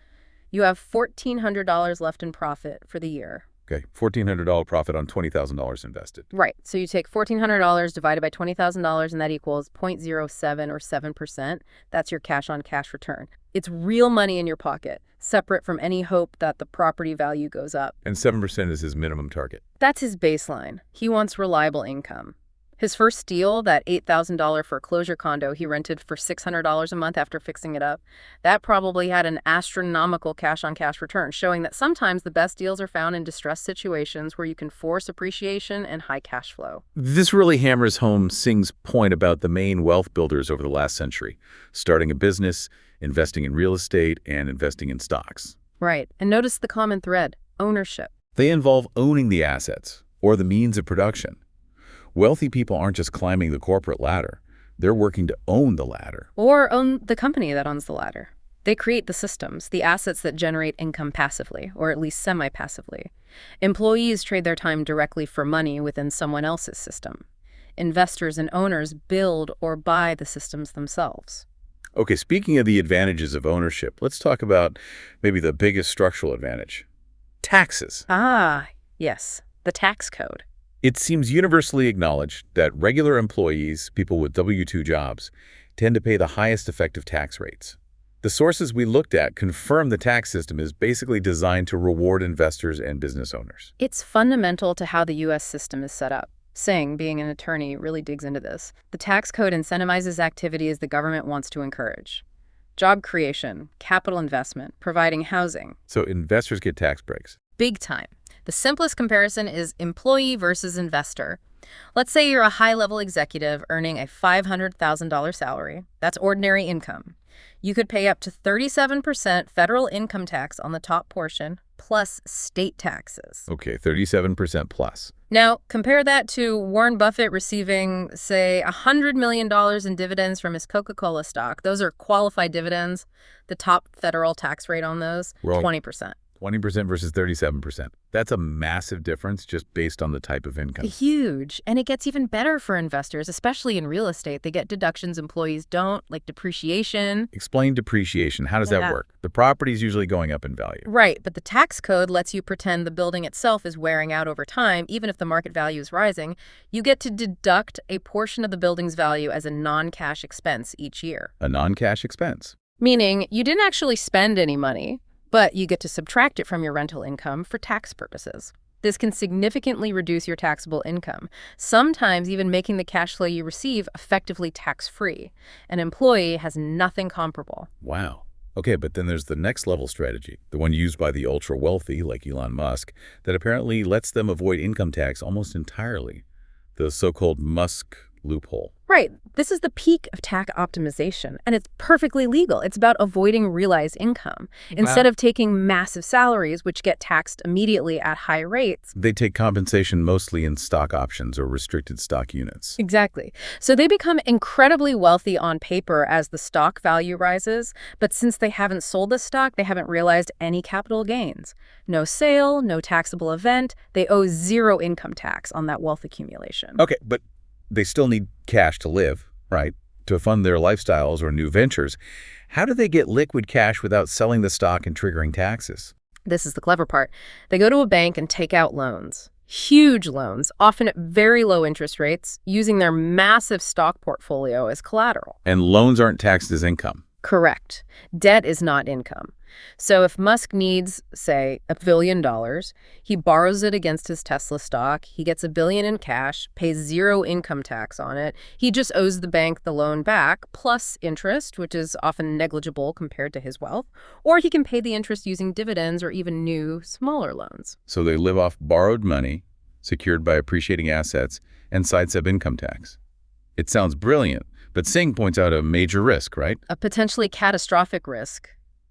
[SPEAKER 1] you have $1,400 left in profit for the year.
[SPEAKER 2] Okay, $1,400 profit on $20,000 invested.
[SPEAKER 1] Right. So you take $1,400 divided by $20,000, and that equals 0.07 or 7%. That's your cash-on-cash return. It's real money in your pocket, separate from any hope that the property value goes up.
[SPEAKER 2] And 7% is his minimum target.
[SPEAKER 1] That's his baseline. He wants reliable income. His first deal, that $8,000 foreclosure condo he rented for $600 a month after fixing it up, that probably had an astronomical cash-on-cash return, showing that sometimes the best deals are found in distressed situations where you can force appreciation and high cash flow.
[SPEAKER 2] This really hammers home Singh's point about the main wealth builders over the last century, starting a business, investing in real estate, and investing in stocks.
[SPEAKER 1] Right. And notice the common thread: ownership.
[SPEAKER 2] They involve owning the assets or the means of production. Wealthy people aren't just climbing the corporate ladder. They're working to own the ladder.
[SPEAKER 1] Or own the company that owns the ladder. They create the systems, the assets that generate income passively, or at least semi-passively. Employees trade their time directly for money within someone else's system. Investors and owners build or buy the systems themselves.
[SPEAKER 2] Okay, speaking of the advantages of ownership, let's talk about maybe the biggest structural advantage: taxes.
[SPEAKER 1] Ah, yes, the tax code.
[SPEAKER 2] It seems universally acknowledged that regular employees, people with W-2 jobs, tend to pay the highest effective tax rates. The sources we looked at confirm the tax system is basically designed to reward investors and business owners.
[SPEAKER 1] It's fundamental to how the U.S. system is set up. Singh, being an attorney, really digs into this. The tax code incentivizes activities the government wants to encourage: job creation, capital investment, providing housing.
[SPEAKER 2] So investors get tax breaks.
[SPEAKER 1] Big time. The simplest comparison is employee versus investor. Let's say you're a high-level executive earning a $500,000 salary. That's ordinary income. You could pay up to 37% federal income tax on the top portion, plus state taxes.
[SPEAKER 2] Okay, 37% plus.
[SPEAKER 1] Now, compare that to Warren Buffett receiving, say, $100 million in dividends from his Coca-Cola stock. Those are qualified dividends. The top federal tax rate on those, 20%.
[SPEAKER 2] 20% versus 37%. That's a massive difference just based on the type of income.
[SPEAKER 1] Huge. And it gets even better for investors, especially in real estate. They get deductions employees don't, like depreciation.
[SPEAKER 2] Explain depreciation. How does that work? The property's usually going up in value.
[SPEAKER 1] Right, but the tax code lets you pretend the building itself is wearing out over time, even if the market value is rising. You get to deduct a portion of the building's value as a non-cash expense each year.
[SPEAKER 2] A non-cash expense.
[SPEAKER 1] Meaning you didn't actually spend any money, but you get to subtract it from your rental income for tax purposes. This can significantly reduce your taxable income, sometimes even making the cash flow you receive effectively tax-free. An employee has nothing comparable.
[SPEAKER 2] Wow. Okay, but then there's the next level strategy, the one used by the ultra-wealthy like Elon Musk, that apparently lets them avoid income tax almost entirely, the so-called Musk loophole.
[SPEAKER 1] Right. This is the peak of tax optimization, and it's perfectly legal. It's about avoiding realized income. Instead of taking massive salaries, which get taxed immediately at high rates,
[SPEAKER 2] they take compensation mostly in stock options or restricted stock units.
[SPEAKER 1] Exactly. So they become incredibly wealthy on paper as the stock value rises, but since they haven't sold the stock, they haven't realized any capital gains. No sale, no taxable event. They owe zero income tax on that wealth accumulation.
[SPEAKER 2] Okay, but they still need cash to live, right? To fund their lifestyles or new ventures. How do they get liquid cash without selling the stock and triggering taxes?
[SPEAKER 1] This is the clever part. They go to a bank and take out loans. Huge loans, often at very low interest rates, using their massive stock portfolio as collateral.
[SPEAKER 2] And loans aren't taxed as income.
[SPEAKER 1] Correct. Debt is not income. So if Musk needs, say, $1 billion, he borrows it against his Tesla stock, he gets $1 billion in cash, pays zero income tax on it, he just owes the bank the loan back, plus interest, which is often negligible compared to his wealth, or he can pay the interest using dividends or even new, smaller loans.
[SPEAKER 2] So they live off borrowed money, secured by appreciating assets, and sidestep income tax. It sounds brilliant, but Singh points out a major risk, right?
[SPEAKER 1] A potentially catastrophic risk.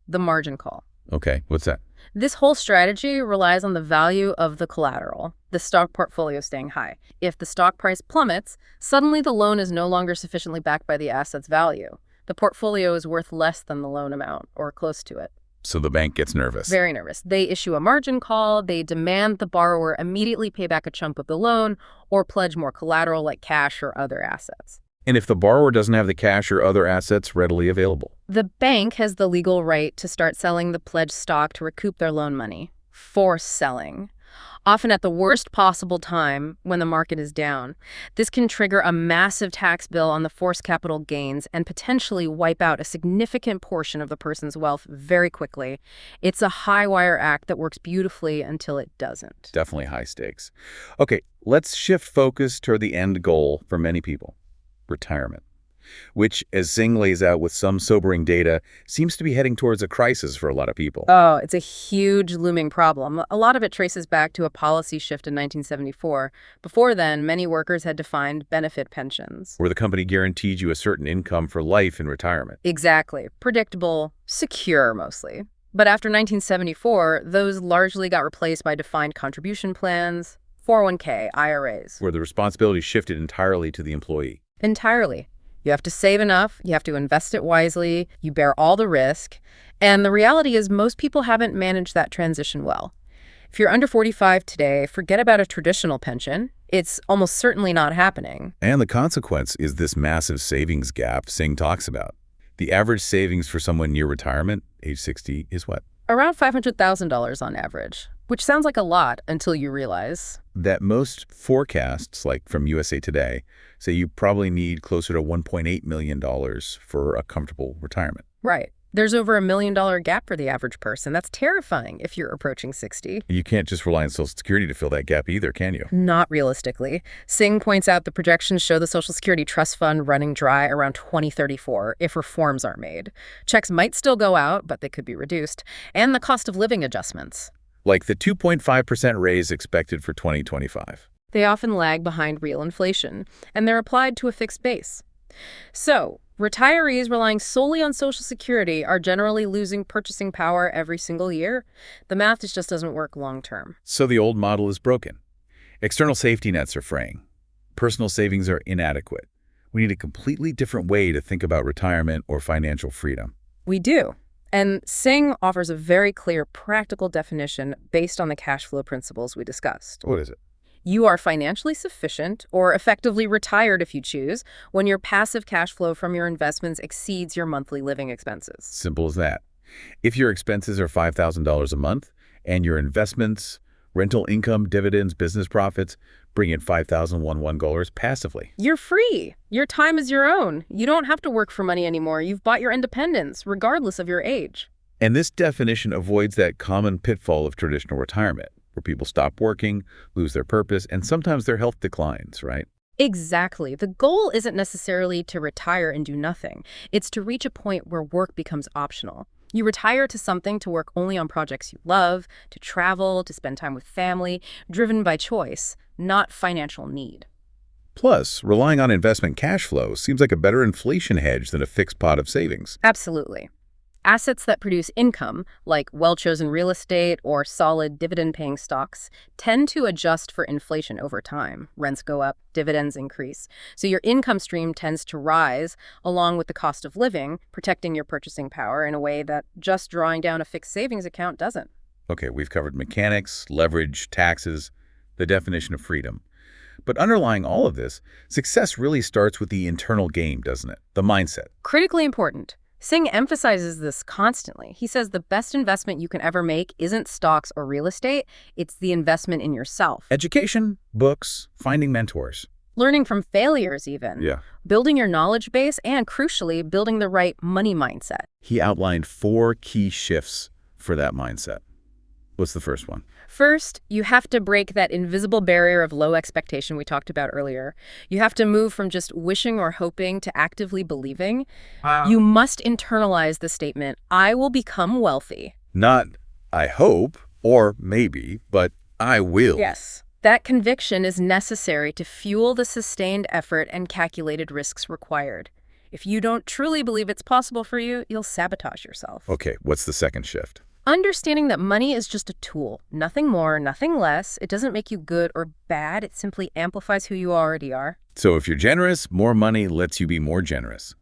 [SPEAKER 1] The margin call.
[SPEAKER 2] Okay, what's that?
[SPEAKER 1] This whole strategy relies on the value of the collateral, the stock portfolio staying high. If the stock price plummets, suddenly the loan is no longer sufficiently backed by the asset's value. The portfolio is worth less than the loan amount, or close to it.
[SPEAKER 2] So the bank gets nervous.
[SPEAKER 1] Very nervous. They issue a margin call, they demand the borrower immediately pay back a chunk of the loan, or pledge more collateral like cash or other assets.
[SPEAKER 2] And if the borrower doesn't have the cash or other assets readily available?
[SPEAKER 1] The bank has the legal right to start selling the pledged stock to recoup their loan money. Forced selling. often at the worst possible time when the market is down. This can trigger a massive tax bill on the forced capital gains and potentially wipe out a significant portion of the person's wealth very quickly. It's a high-wire act that works beautifully until it doesn't.
[SPEAKER 2] Definitely high stakes. Okay, let's shift focus toward the end goal for many people, retirement, which, as Singh lays out with some sobering data, seems to be heading towards a crisis for a lot of people.
[SPEAKER 1] Oh, it's a huge looming problem. A lot of it traces back to a policy shift in 1974. Before then, many workers had defined benefit pensions.
[SPEAKER 2] Where the company guaranteed you a certain income for life in retirement.
[SPEAKER 1] Exactly. Predictable, secure mostly. But after 1974, those largely got replaced by defined contribution plans, 401k, IRAs.
[SPEAKER 2] Where the responsibility shifted entirely to the employee.
[SPEAKER 1] Entirely. You have to save enough, you have to invest it wisely, you bear all the risk, and the reality is most people haven't managed that transition well. If you're under 45 today, forget about a traditional pension. It's almost certainly not happening.
[SPEAKER 2] And the consequence is this massive savings gap Singh talks about. The average savings for someone near retirement, age 60, is what?
[SPEAKER 1] Around $500,000 on average, which sounds like a lot until you realize
[SPEAKER 2] that most forecasts, like from USA Today, say you probably need closer to $1.8 million for a comfortable retirement.
[SPEAKER 1] Right. There's over $1 million gap for the average person. That's terrifying if you're approaching 60.
[SPEAKER 2] You can't just rely on Social Security to fill that gap either, can you?
[SPEAKER 1] Not realistically. Singh points out the projections show the Social Security Trust Fund running dry around 2034 if reforms aren't made. Checks might still go out, but they could be reduced. And the cost of living adjustments.
[SPEAKER 2] Like the 2.5% raise expected for 2025.
[SPEAKER 1] They often lag behind real inflation, and they're applied to a fixed base. So, retirees relying solely on Social Security are generally losing purchasing power every single year. The math just doesn't work long term.
[SPEAKER 2] So the old model is broken. External safety nets are fraying. Personal savings are inadequate. We need a completely different way to think about retirement or financial freedom.
[SPEAKER 1] We do. And Singh offers a very clear, practical definition based on the cash flow principles we discussed.
[SPEAKER 2] What is it?
[SPEAKER 1] You are financially sufficient, or effectively retired if you choose, when your passive cash flow from your investments exceeds your monthly living expenses.
[SPEAKER 2] Simple as that. If your expenses are $5,000 a month and your investments, rental income, dividends, business profits bring in $5,111 passively.
[SPEAKER 1] You're free. Your time is your own. You don't have to work for money anymore. You've bought your independence, regardless of your age.
[SPEAKER 2] And this definition avoids that common pitfall of traditional retirement, where people stop working, lose their purpose, and sometimes their health declines, right?
[SPEAKER 1] Exactly. The goal isn't necessarily to retire and do nothing. It's to reach a point where work becomes optional. You retire to something to work only on projects you love, to travel, to spend time with family, driven by choice, not financial need.
[SPEAKER 2] Plus, relying on investment cash flow seems like a better inflation hedge than a fixed pot of savings.
[SPEAKER 1] Absolutely. Assets that produce income, like well-chosen real estate or solid dividend-paying stocks, tend to adjust for inflation over time. Rents go up, dividends increase. So your income stream tends to rise along with the cost of living, protecting your purchasing power in a way that just drawing down a fixed savings account doesn't.
[SPEAKER 2] Okay, we've covered mechanics, leverage, taxes, the definition of freedom. But underlying all of this, success really starts with the internal game, doesn't it? The mindset.
[SPEAKER 1] Critically important. Singh emphasizes this constantly. He says the best investment you can ever make isn't stocks or real estate, it's the investment in yourself.
[SPEAKER 2] Education, books, finding mentors.
[SPEAKER 1] Learning from failures even.
[SPEAKER 2] Yeah.
[SPEAKER 1] Building your knowledge base and, crucially, building the right money mindset.
[SPEAKER 2] He outlined 4 key shifts for that mindset. What's the first one?
[SPEAKER 1] First, you have to break that invisible barrier of low expectation we talked about earlier. You have to move from just wishing or hoping to actively believing. You must internalize the statement, I will become wealthy.
[SPEAKER 2] Not, I hope, or maybe, but I will.
[SPEAKER 1] Yes. That conviction is necessary to fuel the sustained effort and calculated risks required. If you don't truly believe it's possible for you, you'll sabotage yourself.
[SPEAKER 2] Okay, what's the second shift?
[SPEAKER 1] Understanding that money is just a tool, nothing more, nothing less. It doesn't make you good or bad. It simply amplifies who you already are.
[SPEAKER 2] So if you're generous, more money lets you be more generous.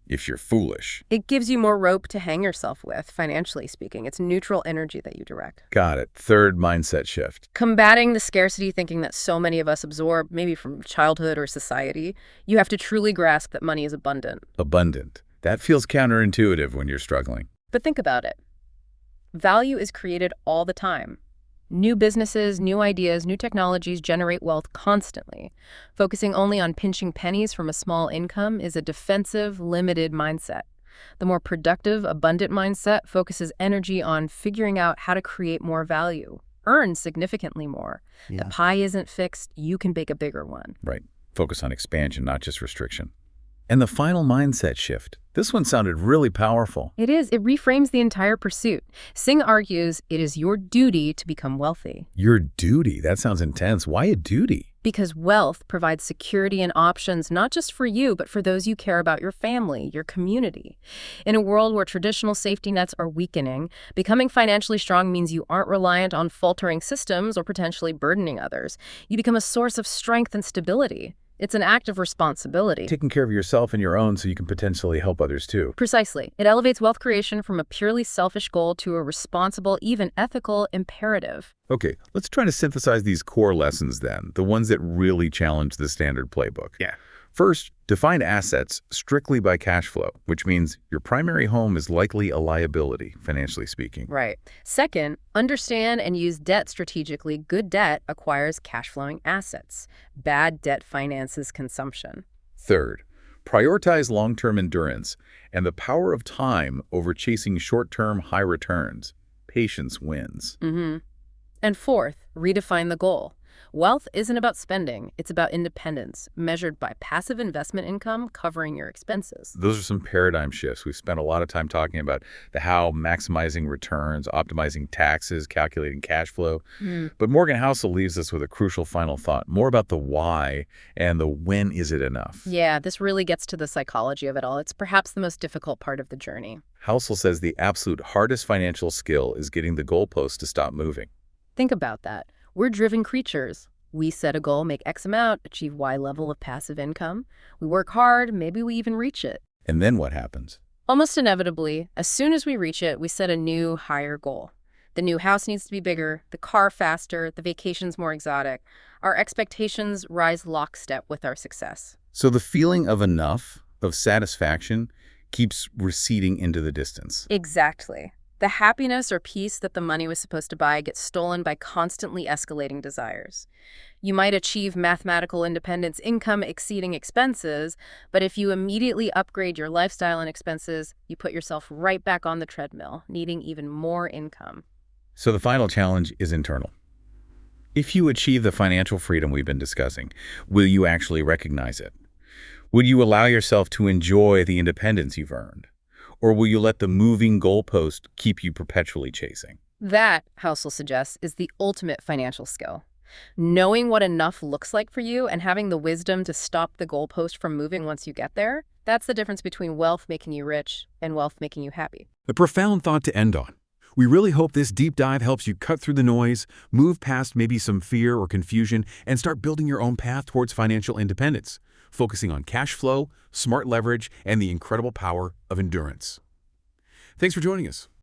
[SPEAKER 2] If you're foolish,
[SPEAKER 1] it gives you more rope to hang yourself with, financially speaking. It's neutral energy that you direct.
[SPEAKER 2] Got it. Third mindset shift.
[SPEAKER 1] Combating the scarcity thinking that so many of us absorb, maybe from childhood or society, you have to truly grasp that money is abundant.
[SPEAKER 2] Abundant. That feels counterintuitive when you're struggling.
[SPEAKER 1] But think about it. Value is created all the time. New businesses, new ideas, new technologies generate wealth constantly. Focusing only on pinching pennies from a small income is a defensive, limited mindset. The more productive, abundant mindset focuses energy on figuring out how to create more value, earn significantly more. The
[SPEAKER 3] Yeah.
[SPEAKER 1] pie isn't fixed, you can bake a bigger one.
[SPEAKER 2] Right. Focus on expansion, not just restriction. And the final mindset shift. This one sounded really powerful.
[SPEAKER 1] It is. It reframes the entire pursuit. Singh argues it is your duty to become wealthy.
[SPEAKER 2] Your duty. That sounds intense. Why a duty?
[SPEAKER 1] Because wealth provides security and options not just for you, but for those you care about, your family, your community. In a world where traditional safety nets are weakening, becoming financially strong means you aren't reliant on faltering systems or potentially burdening others. You become a source of strength and stability. It's an act of responsibility.
[SPEAKER 2] Taking care of yourself and your own so you can potentially help others too.
[SPEAKER 1] Precisely. It elevates wealth creation from a purely selfish goal to a responsible, even ethical imperative.
[SPEAKER 2] Okay, let's try to synthesize these core lessons then, the ones that really challenge the standard playbook.
[SPEAKER 3] Yeah.
[SPEAKER 2] First, define assets strictly by cash flow, which means your primary home is likely a liability, financially speaking.
[SPEAKER 1] Right. Second, understand and use debt strategically. Good debt acquires cash flowing assets. Bad debt finances consumption.
[SPEAKER 2] Third, prioritize long-term endurance and the power of time over chasing short-term high returns. Patience wins.
[SPEAKER 1] And fourth, redefine the goal. Wealth isn't about spending, it's about independence, measured by passive investment income covering your expenses.
[SPEAKER 2] Those are some paradigm shifts. We've spent a lot of time talking about the how, maximizing returns, optimizing taxes, calculating cash flow. But Morgan Housel leaves us with a crucial final thought, more about the why and the when is it enough.
[SPEAKER 1] Yeah, this really gets to the psychology of it all. It's perhaps the most difficult part of the journey.
[SPEAKER 2] Housel says the absolute hardest financial skill is getting the goalpost to stop moving.
[SPEAKER 1] Think about that. We're driven creatures. We set a goal, make X amount, achieve Y level of passive income. We work hard, maybe we even reach it.
[SPEAKER 2] And then what happens?
[SPEAKER 1] Almost inevitably, as soon as we reach it, we set a new, higher goal. The new house needs to be bigger, the car faster, the vacations more exotic. Our expectations rise lockstep with our success.
[SPEAKER 2] So the feeling of enough, of satisfaction, keeps receding into the distance.
[SPEAKER 1] Exactly. The happiness or peace that the money was supposed to buy gets stolen by constantly escalating desires. You might achieve mathematical independence, income exceeding expenses, but if you immediately upgrade your lifestyle and expenses, you put yourself right back on the treadmill, needing even more income.
[SPEAKER 2] So the final challenge is internal. If you achieve the financial freedom we've been discussing, will you actually recognize it? Will you allow yourself to enjoy the independence you've earned? Or will you let the moving goalpost keep you perpetually chasing?
[SPEAKER 1] That, Housel suggests, is the ultimate financial skill. Knowing what enough looks like for you and having the wisdom to stop the goalpost from moving once you get there, that's the difference between wealth making you rich and wealth making you happy.
[SPEAKER 4] A profound thought to end on. We really hope this deep dive helps you cut through the noise, move past maybe some fear or confusion, and start building your own path towards financial independence, focusing on cash flow, smart leverage, and the incredible power of endurance. Thanks for joining us.